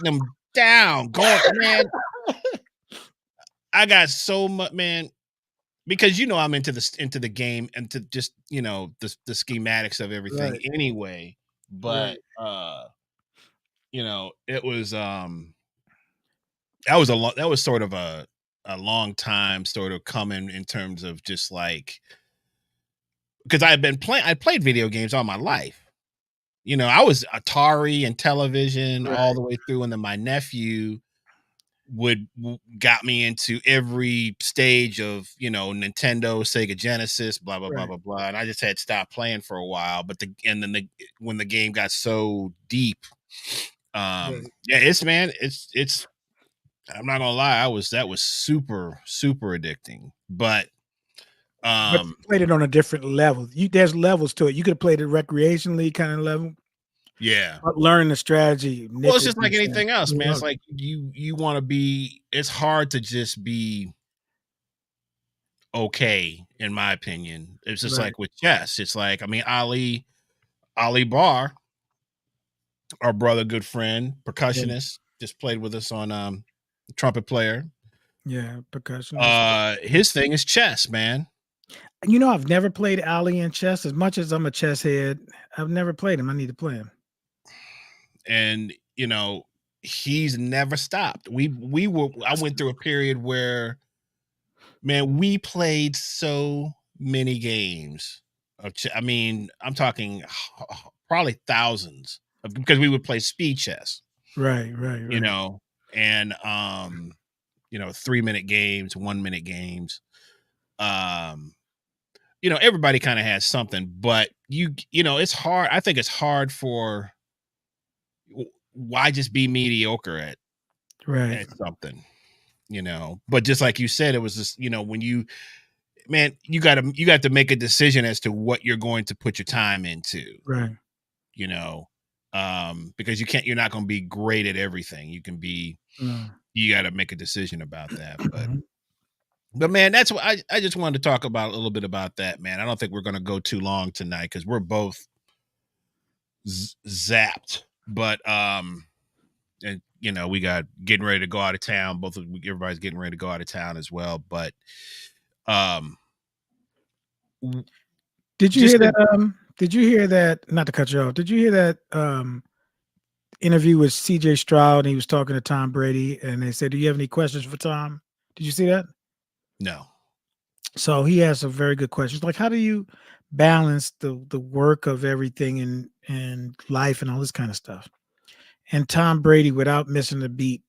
them down, going, man. I got so much, man, because I'm into the game and to just the schematics of everything Right, anyway. But right, it was that was sort of a long time sort of coming in terms of just like because I played video games all my life. I was Atari and television all right, the way through, and then my nephew got me into every stage of Nintendo, Sega Genesis, blah blah blah right, blah blah, and I just had stopped playing for a while. But when the game got so deep, right. yeah, it's I'm not gonna lie, that was super super addicting, but But um, you played it on a different level. There's levels to it. You could have played it recreationally kind of level, yeah. but learn the strategy, Well, it's nickel just like defense. anything else, man. It's Love it. like you want to be. It's hard to just be okay, in my opinion. It's just Right. like with chess. It's like I mean, Ali Barr, our brother, good friend, Yeah, percussionist, just played with us on trumpet player. yeah, percussionist. His thing is chess, man. I've never played Ali in chess as much as I'm a chess head. I've never played him. I need to play him. And he's never stopped. I went through a period where, man, we played so many games I mean, I'm talking probably thousands because we would play speed chess, Right, right, you right, know, and 3-minute games, 1-minute games. Um, everybody kind of has something, but it's hard. I think it's hard for why just be mediocre right, at something, But just like you said, it was just, when you got to make a decision as to what you're going to put your time into, right. you know, because you're not going to be great at everything. No. You got to make a decision about that. But man, that's what I just wanted to talk about a little bit about that, man. I don't think we're going to go too long tonight because we're both zapped, but and we got getting ready to go out of town. Everybody's getting ready to go out of town as well. But um, Did you just hear that? Did you hear that? Not to cut you off. Did you hear that interview with C.J. Stroud? And he was talking to Tom Brady, and they said, "Do you have any questions for Tom?" Did you see that? no, So he asked some very good questions, like how do you balance the work of everything and life and all this kind of stuff. And Tom Brady, without missing a beat,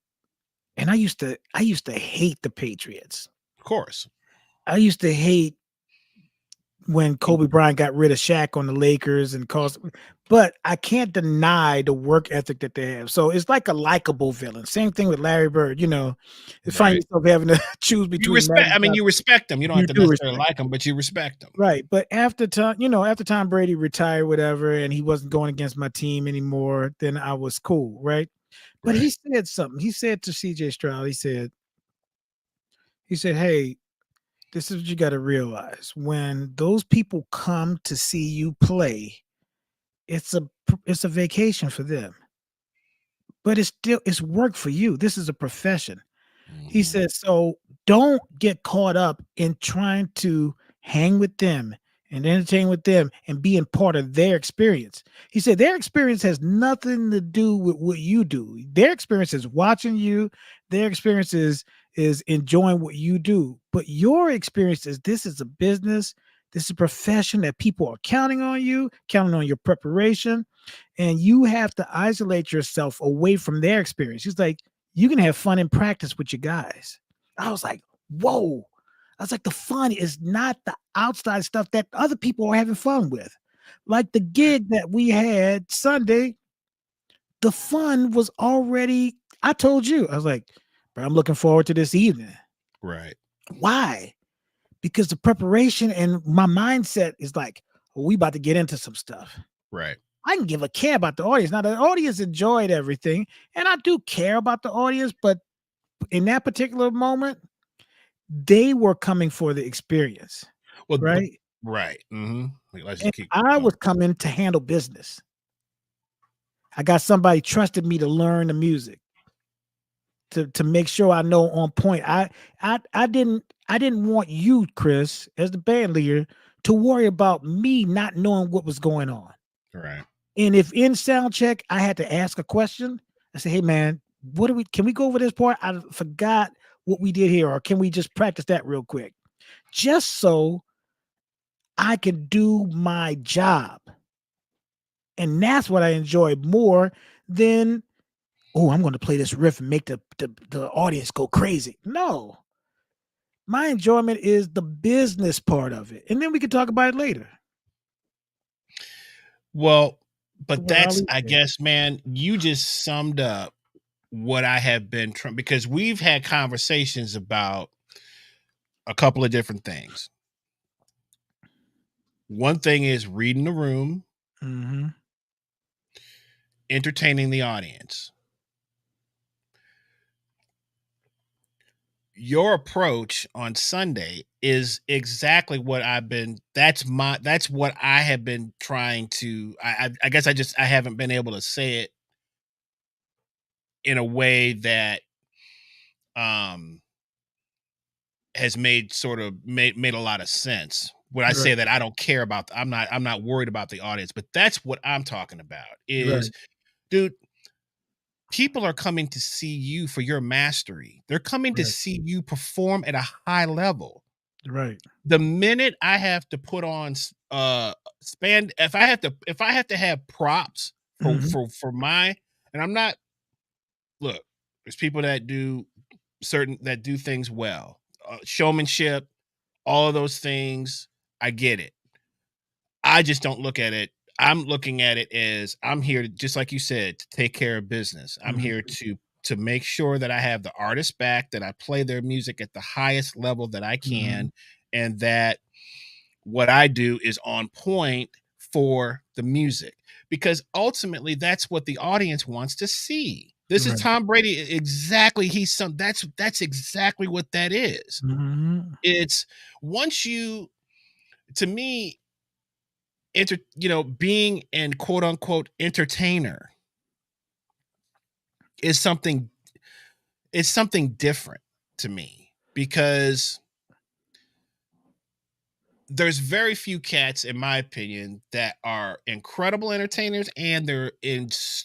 and I used to hate the Patriots. of course, I used to hate when Kobe Bryant got rid of Shaq on the Lakers and caused, but I can't deny the work ethic that they have. So it's like a likable villain. Same thing with Larry Bird. You find right. yourself having to choose You between respect. I mean, Magic. you respect them. You don't have You to do necessarily respect, like them, but you respect them. right? But after Tom Brady retired, whatever, and he wasn't going against my team anymore, then I was cool, right? But he Right. said something. He said to C.J. Stroud, he said, "Hey, this is what you got to realize. When those people come to see you play, it's a vacation for them, but it's work for you. This is a profession." He Mhm. said, "So don't get caught up in trying to hang with them and entertain with them and being part of their experience." He said, "Their experience has nothing to do with what you do. Their experience is watching you. Their experience is enjoying what you do. But your experience is this is a business. This is a profession that people are counting on you, counting on your preparation, and you have to isolate yourself away from their experience." He's like, "You can have fun in practice with your guys." I was like, whoa. I was like, the fun is not the outside stuff that other people are having fun with. Like the gig that we had Sunday, the fun was already, I told you, I was like, "Bro, I'm looking forward to this evening." Right. Why? Because the preparation and my mindset is like, well, we about to get into some stuff. Right. I can give a care about the audience. Now, the audience enjoyed everything, and I do care about the audience, but in that particular moment, they were coming for the experience, Well, but right? right. Like, let's And just keep I going. was coming to handle business. I got somebody trusted me to learn the music, to make sure I know on point. I didn't want you, Chris, as the band leader, to worry about me not knowing what was going on. Right. And if in sound check I had to ask a question, I say, "Hey man, can we go over this part? I forgot what we did here, or can we just practice that real quick?" Just so I can do my job. And that's what I enjoy more than, "Oh, I'm going to play this riff and make the audience go crazy." No, my enjoyment is the business part of it. And then we can talk about it later. Well, but Well, I'll that's, leave I it there. guess, man, you just summed up what I have been trying, because we've had conversations about a couple of different things. One thing is reading the room, Mhm. entertaining the audience. Your approach on Sunday is exactly what that's what I have been trying to, I guess I haven't been able to say it in a way that um has made a lot of sense. When I Right, say that I don't care about I'm not worried about the audience, but that's what I'm talking about is, right, dude, people are coming to see you for your mastery. They're coming to right, see you perform at a high level. right. The minute I have to put on span if I have to have props Mhm, for my, and I'm not, look, there's people that do things well. Showmanship, all of those things, I get it. I just don't look at it. I'm looking at it as I'm here to, just like you said, to take care of business. I'm mhm, here to make sure that I have the artist back, that I play their music at the highest level that I mhm. can, and that what I do is on point for the music. Because ultimately that's what the audience wants to see. This is Right. Tom Brady, exactly. That's exactly what that is. Mhm. It's once you, to me, being an quote unquote entertainer, is something it's something different to me because there's very few cats, in my opinion, that are incredible entertainers and they're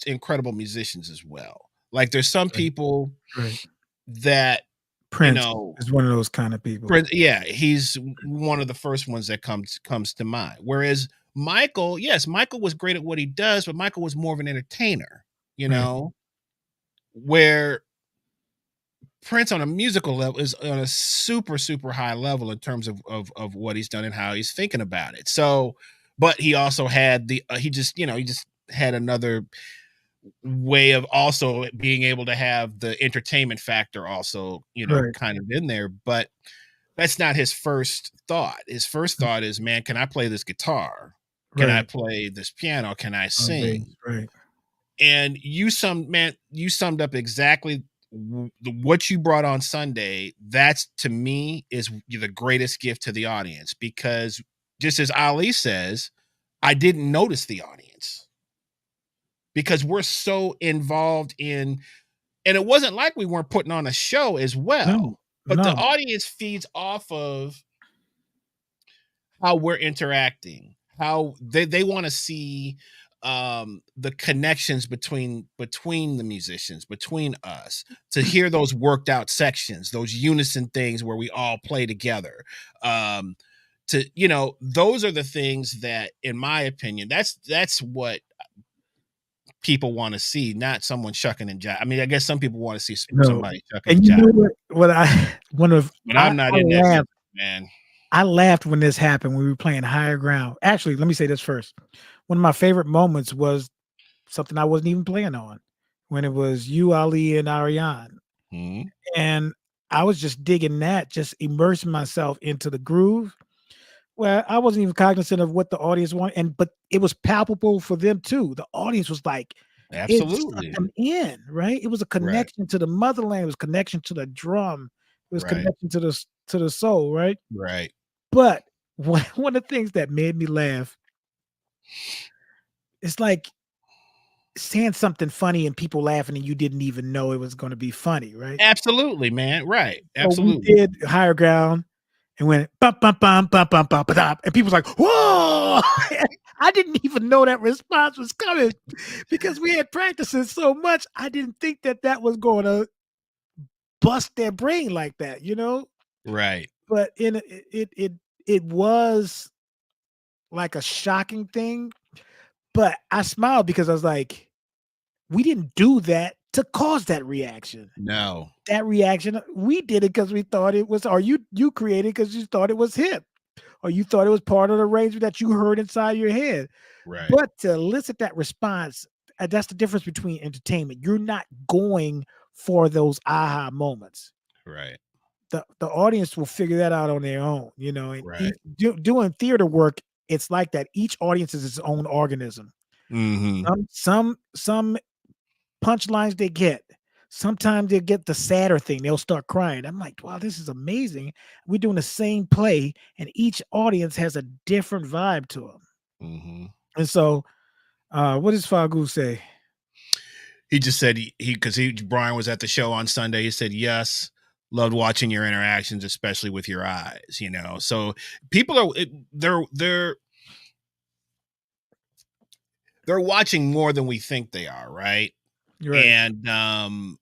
incredible musicians as well. Like there's some Right, people right. that, you Prince know, is one of those kind of people. Yeah, he's one of the first ones that comes to mind. Whereas Michael, yes, Michael was great at what he does, but Michael was more of an entertainer, you Right, know, where Prince on a musical level is on a super, super high level in terms of what he's done and how he's thinking about it. So, but he also had he just had another way of also being able to have the entertainment factor also, right, kind of in there. But that's not his first thought. His first thought is, man, can I play this guitar? Can I right. play this piano? Can I On base, sing? right. And you summed up exactly what you brought on Sunday. That's, to me, is the greatest gift to the audience, because just as Ali says, I didn't notice the audience because we're so involved in, and it wasn't like we weren't putting on a show as No, well, but the no, audience feeds off of how we're interacting, how they want to see the connections between the musicians, between us, to hear those worked out sections, those unison things where we all play together. To those are the things that, in my opinion, that's what people want to see, not someone shucking and jive. I mean, I guess some people want to see no. somebody shucking and And you know jive, what I one of but I'm not I in that business, laughed man. I laughed when this happened when we were playing Higher Ground. Actually, let me say this first. One of my favorite moments was something I wasn't even playing on, when it was you, Ali, and Ariane, Mhm. and I was just digging that, just immersing myself into the groove. Well, I wasn't even cognizant of what the audience wanted, but it was palpable for them too. The audience was like, it sucked Absolutely. them in, right? It was a Right. connection to the motherland, it was connection to the drum, it was Right. connection to the soul, right? Right. But one of the things that made me laugh, it's like saying something funny and people laughing and you didn't even know it was gonna be funny, right? Absolutely, man. Right. So we Absolutely. did Higher Ground and went bum bum bum bum bum bum ba and people was like, "Whoa!" I didn't even know that response was coming because we had practiced it so much. I didn't think that that was gonna bust their brain like that, you know? Right. But it was like a shocking thing, but I smiled because I was like, "We didn't do that to cause that reaction." No. That reaction, we did it because we thought it was, or you created because you thought it was hip, or you thought it was part of the arrangement that you heard inside your head. Right. But to elicit that response, that's the difference between entertainment. You're not going for those aha moments. Right. The audience will figure that out on their own, you know. And Right. doing theater work, it's like that. Each audience is its own organism. Mhm. Some punchlines they get. Sometimes they get the sadder thing. They'll start crying. I'm like, wow, this is amazing. We're doing the same play, and each audience has a different vibe to them. Mhm. And so, what does Fagu say? He just said he because he Brian was at the show on Sunday. He said, "Yes, loved watching your interactions, especially with your eyes." So people are they're watching more than we think they are, right? You're right. And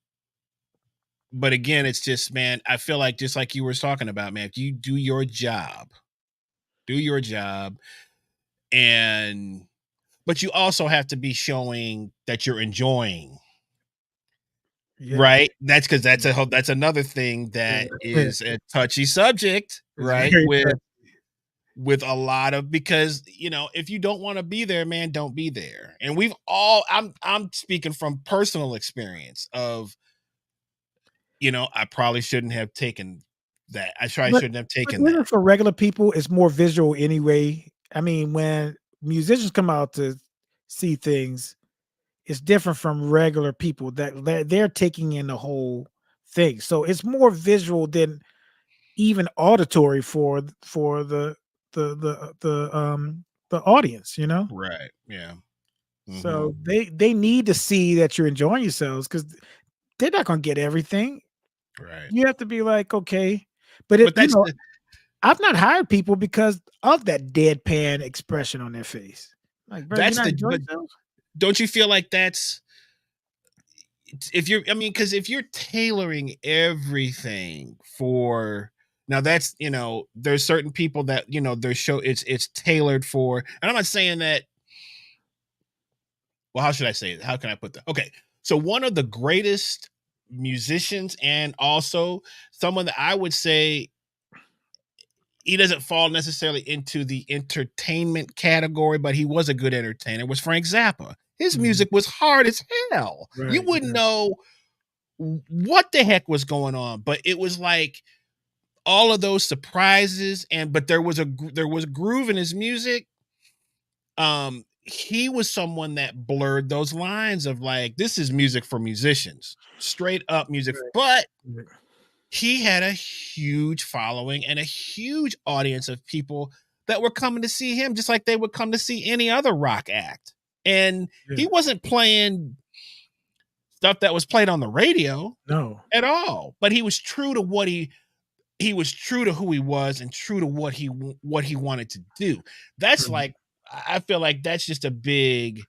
but again, it's just, man, I feel like, just like you were talking about, man, if you do your job, and but you also have to be showing that you're enjoying, Yeah. right? That's because that's another thing that Yeah. is a touchy subject, It's right? very with tough. with a lot of, because if you don't want to be there, man, don't be there. And we've all I'm speaking from personal experience of, I probably shouldn't have taken that. I probably But shouldn't have but taken even that. for regular people, it's more visual anyway. I mean, when musicians come out to see things, it's different from regular people that they're taking in the whole thing. So it's more visual than even auditory for the audience, you know? Right. Yeah. Hmm. So they need to see that you're enjoying yourselves because they're not gonna get everything. Right. You have to be like, okay, but But that's the I've not hired people because of that deadpan expression on their face. Like, bro, you're that's not the enjoying but yourself? don't you feel like that's if you're I mean, because if you're tailoring everything for now that's there's certain people that their show it's tailored for, and I'm not saying that. Well, how should I say it? How can I put that? Okay. So one of the greatest musicians and also someone that I would say he doesn't fall necessarily into the entertainment category, but he was a good entertainer, was Frank Zappa. His Mhm. music was hard as hell. You Right, wouldn't yeah, know what the heck was going on, but it was like all of those surprises but there was groove in his music. He was someone that blurred those lines of like this is music for musicians, straight up music, right, but right. he had a huge following and a huge audience of people that were coming to see him just like they would come to see any other rock act. And Yeah. he wasn't playing stuff that was played on the radio No. at all, but he was true to he was true to who he was and true to what he wanted to do. That's Mhm. like I feel like that's just a big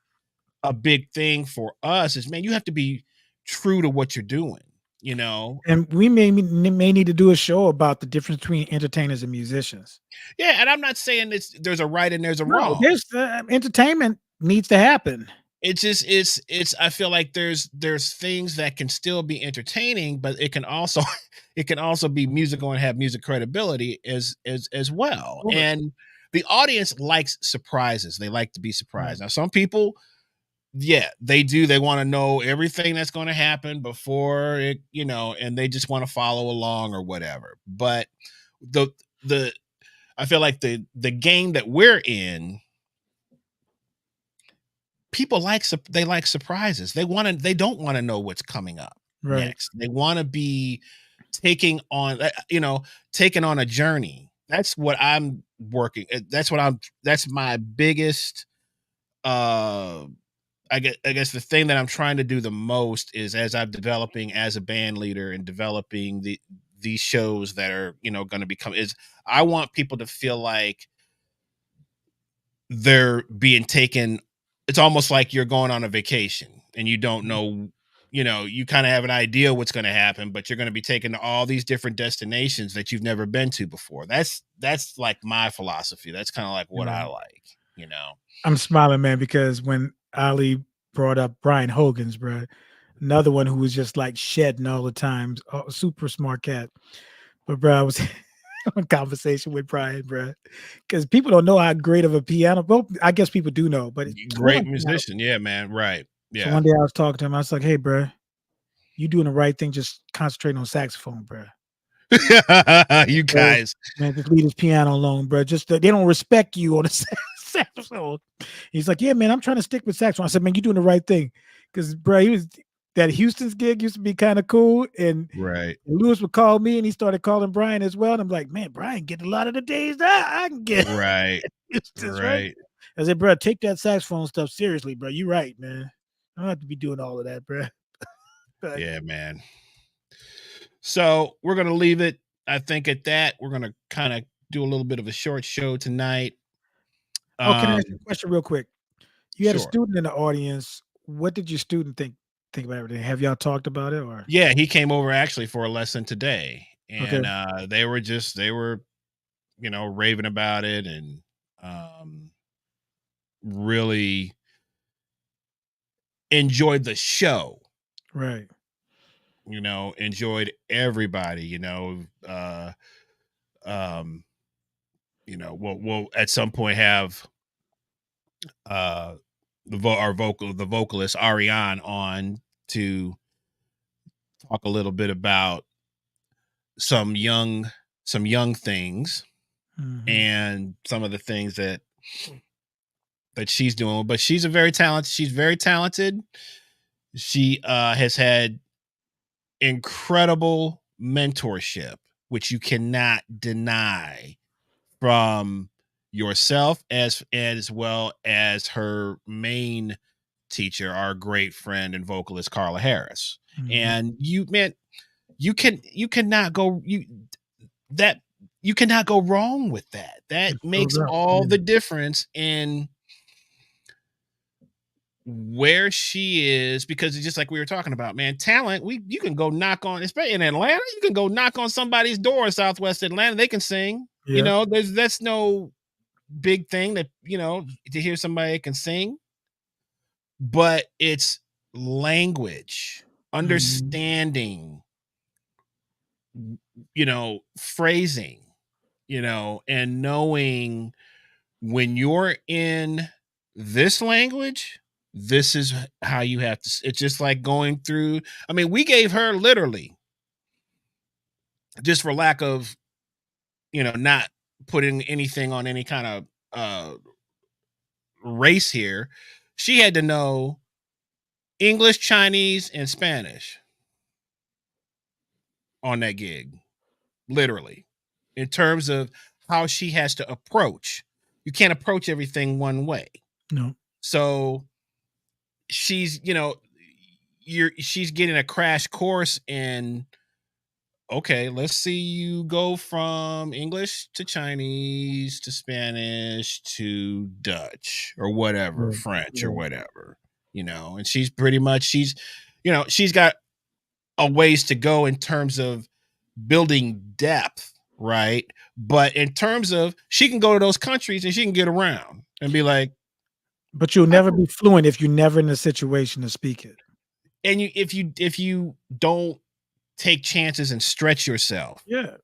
thing for us is man, you have to be true to what you're doing, you know? And we may need to do a show about the difference between entertainers and musicians. Yeah, and I'm not saying there's a right and there's a No, wrong. there's entertainment needs to happen. It's just it's I feel like there's things that can still be entertaining, but it can also it can also be musical and have music credibility as well. Of course. And the audience likes surprises. They like to be Right. surprised. Now, some people, yeah, they do. They want to know everything that's going to happen before it, and they just want to follow along or whatever. But the the I feel like the game that we're in, people they like surprises. They don't want to know what's coming up Right. next. They want to be taking on taking on a journey. That's what I'm working. That's my biggest uh I guess the thing that I'm trying to do the most is as I'm developing as a band leader and developing these shows that are going to become is I want people to feel like they're being taken. It's almost like you're going on a vacation and you don't Mhm. know, you kind of have an idea what's going to happen, but you're going to be taken to all these different destinations that you've never been to before. That's like my philosophy. That's kind of like what I Yeah. like. I'm smiling, man, because when Ali brought up Brian Hogan's, bro, another one who was just like shedding all the time, super smart cat. But bro, I was in conversation with Brian, bro, because people don't know how great of a piano. Well, I guess people do know, but who Great on piano? musician. Yeah, man. Right. So Yeah. one day I was talking to him. I was like, "Hey, bro, you doing the right thing. Just concentrating on saxophone, bro. You Bro, guys. man, just leave this piano alone, bro. Just they don't respect you on the saxophone." He's like, "Yeah, man, I'm trying to stick with saxophone." I said, "Man, you're doing the right thing," because bro, he was that Houston's gig used to be kind of cool, and Right. Lewis would call me, and he started calling Brian as well. And I'm like, "Man, Brian getting a lot of the days that I can get Right. Houston's right." Right. I said, "Bro, take that saxophone stuff seriously, bro. You're right, man. I don't have to be doing all of that, bro." Like, Yeah, man. So we're gonna leave it, I think, at that. We're gonna kind of do a little bit of a short show tonight. oh, can I ask you Um, a question real quick? You had a sure. student in the audience. What did your student think about everything? Have y'all talked about it or Yeah, he came over actually for a lesson today, okay, and they were raving about it and um really enjoyed the show. right, Enjoyed everybody. Um, we'll at some point have uh the vocalist Ariane on to talk a little bit about some young some young things mhm, and some of the things that she's doing. But she's very talented. She has had incredible mentorship, which you cannot deny from yourself as well as her main teacher, our great friend and vocalist Carla Harris. Mhm. And you cannot go that you cannot go wrong with that. That It shows makes up. all Yeah. the difference in where she is, because it's just like we were talking about, man. Talent, you can go knock on, especially in Atlanta, you can go knock on somebody's door in Southwest Atlanta. They can sing. You Yeah. know, that's no big thing that, to hear somebody that can sing, but it's language, Mhm. understanding, phrasing, and knowing when you're in this language, this is how you have to. It's just like going through. I mean, we gave her literally, just for lack of, not putting anything on any kind of race here. She had to know English, Chinese, and Spanish on that gig, literally, in terms of how she has to approach. You can't approach everything one way. No. So she's, she's getting a crash course in, okay, let's see you go from English to Chinese to Spanish to Dutch or whatever, Yeah. French or Yeah. whatever, and she's got a ways to go in terms of building depth, right? But in terms of, she can go to those countries and she can get around and be like, But you'll I never can, be fluent if you're never in a situation to speak it. and if you don't take chances and stretch yourself, Yeah.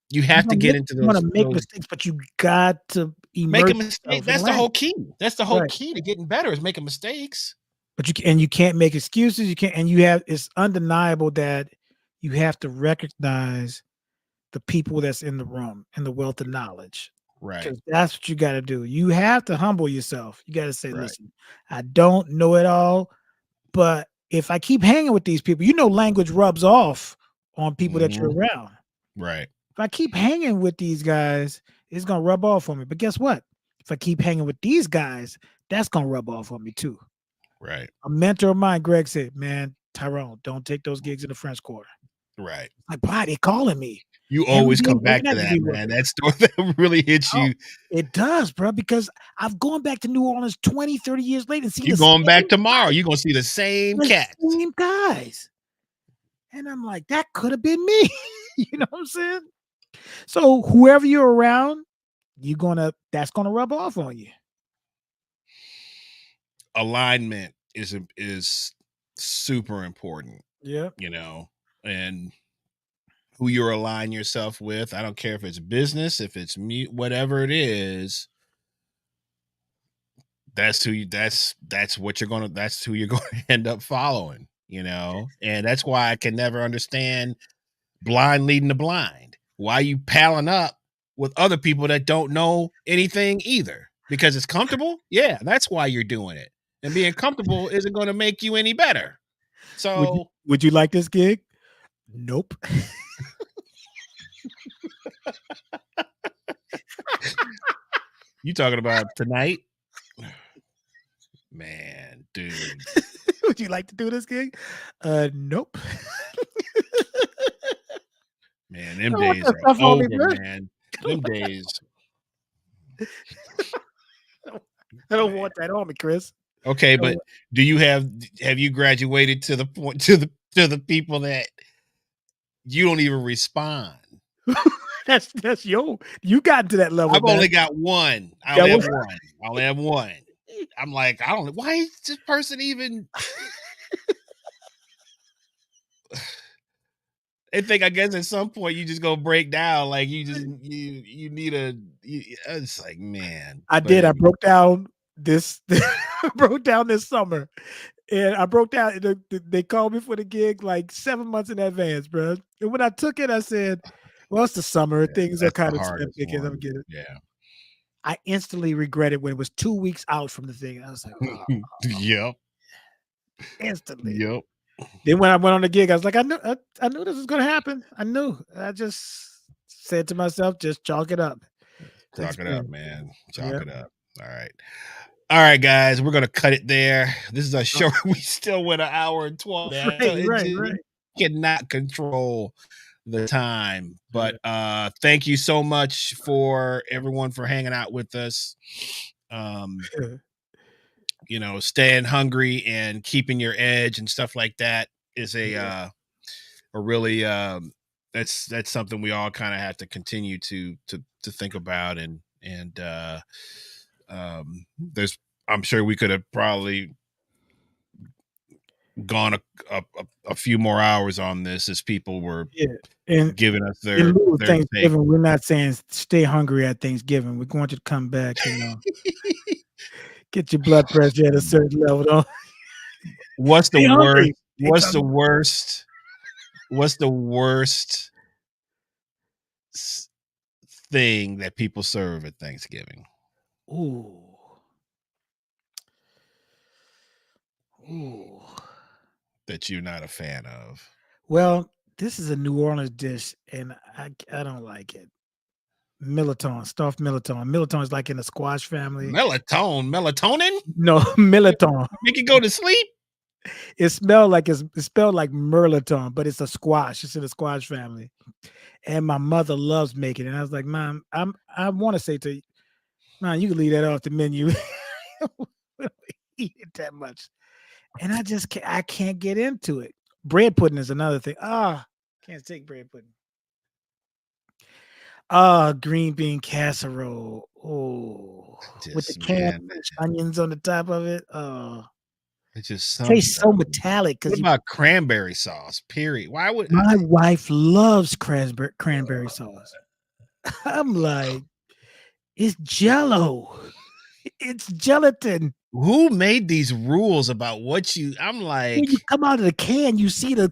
you You're have to gonna get make into you're gonna make those mistakes, but you got to make a immerse mistake. yourself in the That's the whole language. key. That's the whole Right. key to getting better, is making mistakes. But you can't make excuses, you can't, and you have, it's undeniable that you have to recognize the people that's in the room and the wealth of knowledge, Right, because that's what you gotta do. You have to humble yourself. You gotta say, right. "Listen, I don't know it all, but if I keep hanging with these people," language rubs off on people that you're Mhm. around. Right, If I keep hanging with these guys, it's gonna rub off on me. But guess what? If I keep hanging with these guys, that's gonna rub off on me too. right, A mentor of mine, Greg, said, "Man, Tyrone, don't take those gigs in the French Quarter." right. Like, why they calling me You every always day come for back to that, Acme work? man. That story that really hits Oh, you. it does, bro, because I've gone back to New Orleans 20, 30 years later and seen You the going back same tomorrow, guys, you're gonna see the same the cats. same guys. And I'm like, that could have been me. You know what I'm saying? So whoever you're around, that's gonna rub off on you. Alignment is super important, Yeah. and who you align yourself with. I don't care if it's business, if it's me, whatever it is. That's what you're gonna. That's who you're going to end up following. And that's why I can never understand blind leading the blind. Why you palling up with other people that don't know anything either? Because it's comfortable. Yeah, that's why you're doing it. And being comfortable isn't going to make you any better. So Would you like this gig? Nope. you talking about tonight? Man, dude. Would you like to do this gig? Nope. Man, them Don't want days that are stuff on me, over, bro. man. Them days, I don't man. want that on me, Chris. Okay, I don't but want- have you graduated to the point, to the people that you don't even respond? That's you got to that level, I've man. only got one. I That only have was one. I only have one. I'm like, I don't. Why is this person even? I think, I guess at some point you just go break down. Like you need a. It's like, man. I But did. I broke down this broke down this summer. And I broke down. They called me for the gig like 7 months in advance, bro. And when I took it, I said, "Well, it's the summer. yeah, Things are that's the kind of slim hardest pickings. I'm one. getting." Yeah. I instantly regretted when it was 2 weeks out from the thing. I was like, "Oh," Yep. instantly. Yep. Then when I went on the gig, I was like, I knew this was gonna happen. I knew. I just said to myself, just chalk it up to Chalk it up, experience. man. Chalk Yeah. it up. All right. All right, guys, we're gonna cut it there. This is a Oh, short. We still went 1 hour and 12. Man. right, It right, just right. you cannot control the time. But Yeah. thank you so much for everyone for hanging out with us. Um, staying hungry and keeping your edge and stuff like that is Yeah. a really that's something we all kind of have to continue to think about and there's I'm sure we could have probably gone a few more hours on this as people were Yeah. And giving us in lieu of their take. Thanksgiving, we're not saying stay hungry at Thanksgiving. We want you to come back, get your blood pressure at a certain level. Don't What's the stay worst? hungry. Stay What's the hungry. worst? What's the worst s- thing that people serve at Thanksgiving Ooh. Ooh. that you're not a fan of? Well, this is a New Orleans dish, and I don't like it. Millerton, stuffed millerton. Millerton is like in the squash family. Melatonin? No, millerton. Make you go to sleep? It smelled like it's spelled like Merlaton, but it's a squash. It's in the squash family. And my mother loves making it. And I was like, Mom, I want to say to you, Mom, you can leave that off the menu. We don't eat it that much. And I can't get into it. Bread pudding is another thing. Can't take bread pudding. Green bean casserole. Oh, with the Just canned man, onions on the top of it. Oh, it's just something. tastes so metallic What because about cranberry sauce? Period. Why would my wife loves cranberry sauce. I'm like, it's Jello. It's gelatin. who made these rules about what you? I'm When you like, come out of the can, you see the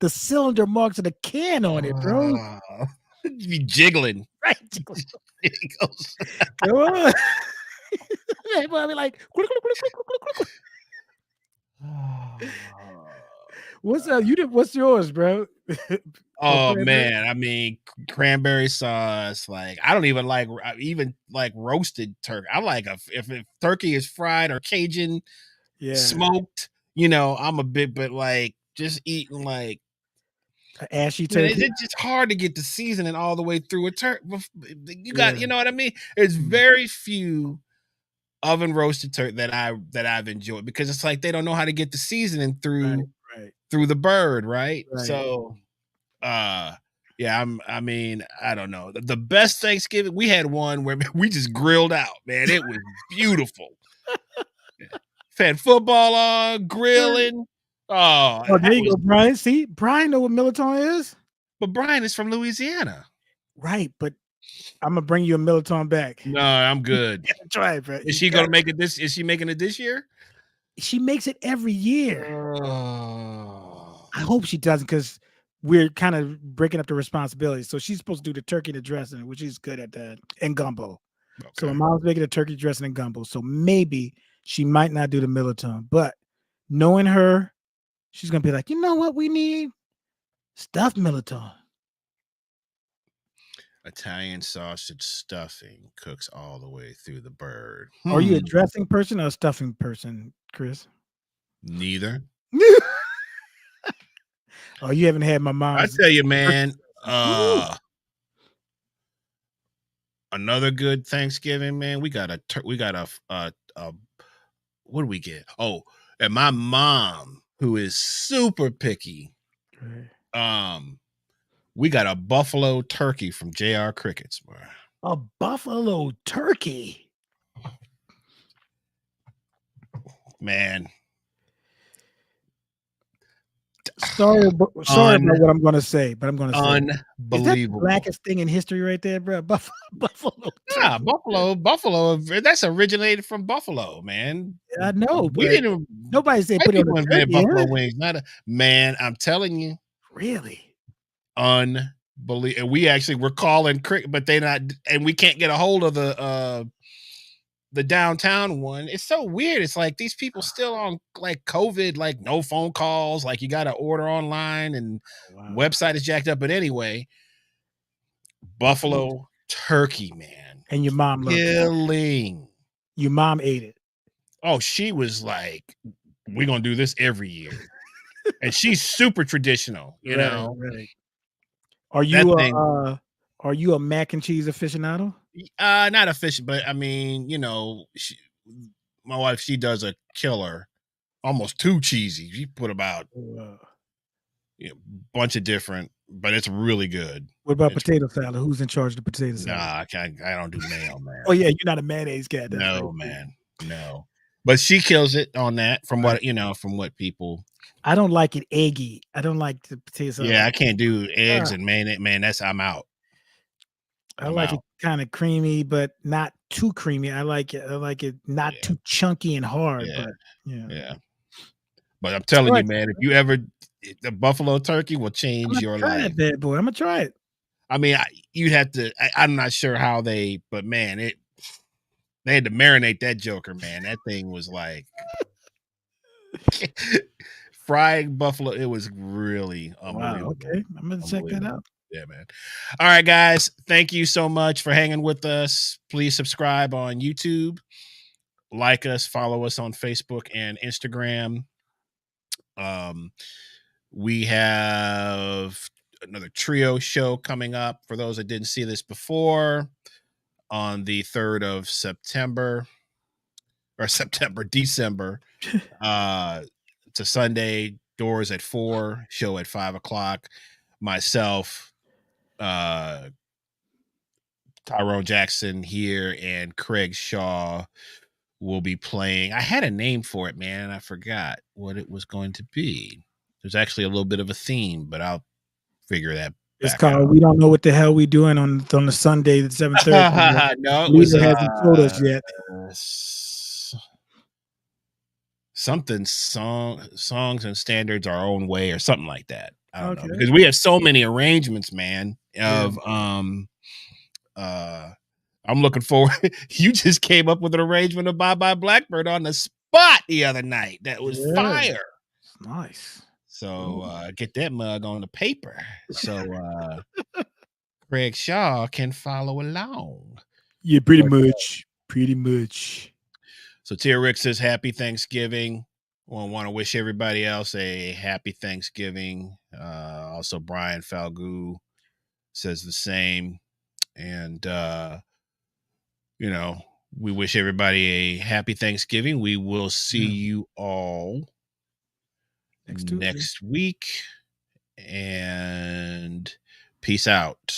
cylinder marks of the can on it, bro. be jiggling. Right? It goes, Come on. Everybody be like, "Quick, quick, quick, quick, quick, quick, quick." What's up? What's yours, bro? For oh cranberry? man, I mean cranberry sauce. Like I don't even like even like roasted turkey. I like if turkey is fried or Cajun Yeah, smoked. I'm a bit, but like just eating like a ashy man, turkey. it's just hard to get the seasoning all the way through a turkey. You got, Yeah. you know what I mean? There's Mm. very few oven roasted turkey that I've enjoyed because it's like they don't know how to get the seasoning Right, through right, the bird, right? right. So yeah, I mean, I don't know. The best Thanksgiving we had one where we just grilled out, man. It was beautiful. Had football on, grilling. Oh, Oh, there that you was go, Brian. See, Brian know what Millerton is. but Brian is from Louisiana. Right, but I'm gonna bring you a Millerton back. No, I'm good. You gotta try it, bro. Is You she got. gonna make it this? Is she making it this year? She makes it every year. Oh, I hope she doesn't, because we're kind of breaking up the responsibilities. So she's supposed to do the turkey and the dressing, which she's good at that, and gumbo. So my okay. mom's making a turkey dressing and gumbo. So maybe she might not do the Millerton, but knowing her, she's gonna be like, you know what we need? Stuffed Millerton. Italian sausage stuffing cooks all the way through the bird. Are you a dressing person or a stuffing person, Chris? Neither. Oh, you haven't had my I mom's tell you, turkey man. dressing. Ooh. Another good Thanksgiving, man. We got a what do we get? Oh, and my mom, who is super picky, Right. um, we got a buffalo turkey from JR Crickets, bro. A buffalo turkey. Man, Sorry, sorry about what I'm gonna say, but I'm gonna say it. Is that the unbelievable. blackest thing in history right there, bro? Buffalo Yeah, turkey. Buffalo. That's originated from Buffalo, man. I know, We but didn't. nobody said White put it on people a invented turkey, buffalo huh? wings. Not a man. I'm telling you, Really? unbelievable. And we actually were calling cricket, but they not, and we can't get a hold of the downtown one. It's so weird. It's like these people still on like COVID, like no phone calls, like you got to order online and Wow. website is jacked up. But anyway, Buffalo, buffalo turkey, man, and your mom loved it. killing. Your mom ate it. Oh, she was like, "We're gonna do this every year," and she's super traditional. You Right, know right. Are that you thing. are you a mac and cheese aficionado? Not official, but I mean, my wife, she does a killer, almost too cheesy. She put about Uh, bunch of different, but it's really good. what about It's potato salad? Who's in charge of the potato salad? nah, I don't do mayo, Oh man. yeah, you're not a mayonnaise cat. That's right. No, man, no. But she kills it on that. From Right. what from what people. I don't like it eggy. I don't like the potato salad Yeah, like I can't do eggs ah, and mayonnaise, man. I'm out. I I'm like it out. kind of creamy, but not too creamy. I like it not Yeah, too chunky and hard, yeah, but yeah. yeah. But I'm All telling you, right. man, if you ever the buffalo turkey will I'm change gonna your try life. that bad boy. I'm gonna try it. I mean, you'd have to. I'm not sure how but man, they had to marinate that joker, man. That thing was like fried buffalo. It was really Wow, unbelievable. okay. I'm gonna check that Unbelievable. out. Yeah, man. All right, guys. Thank you so much for hanging with us. Please subscribe on YouTube, like us, follow us on Facebook and Instagram. Um, we have another trio show coming up for those that didn't see this before on the 3rd of September or December. It's a Sunday, doors at 4, show at 5 o'clock. Myself, uh, Tyrone Jackson here, and Craig Shaw will be playing. I had a name for it, man, and I forgot what it was going to be. There's actually a little bit of a theme, but I'll figure that It's back called out. We Don't Know What the Hell We Doing on the Sunday at 7:30. No, it was Leader hasn't told us yet. Something songs and standards our own way or something like that. I don't know Okay. because we have so many arrangements, man. Yeah. Of uh, I'm looking forward. You just came up with an arrangement of Bye Bye Blackbird on the spot the other night. That was Yeah. fire. It's nice. So Cool. get that mug on the paper. So Craig Shaw can follow along. Yeah, pretty But much. Pretty much. so Tia Rick says happy Thanksgiving. Want to wish everybody else a happy Thanksgiving. Also, Brian Falgu says the same. And, we wish everybody a happy Thanksgiving. We will see Yeah. you all Next Tuesday. next week. And peace out.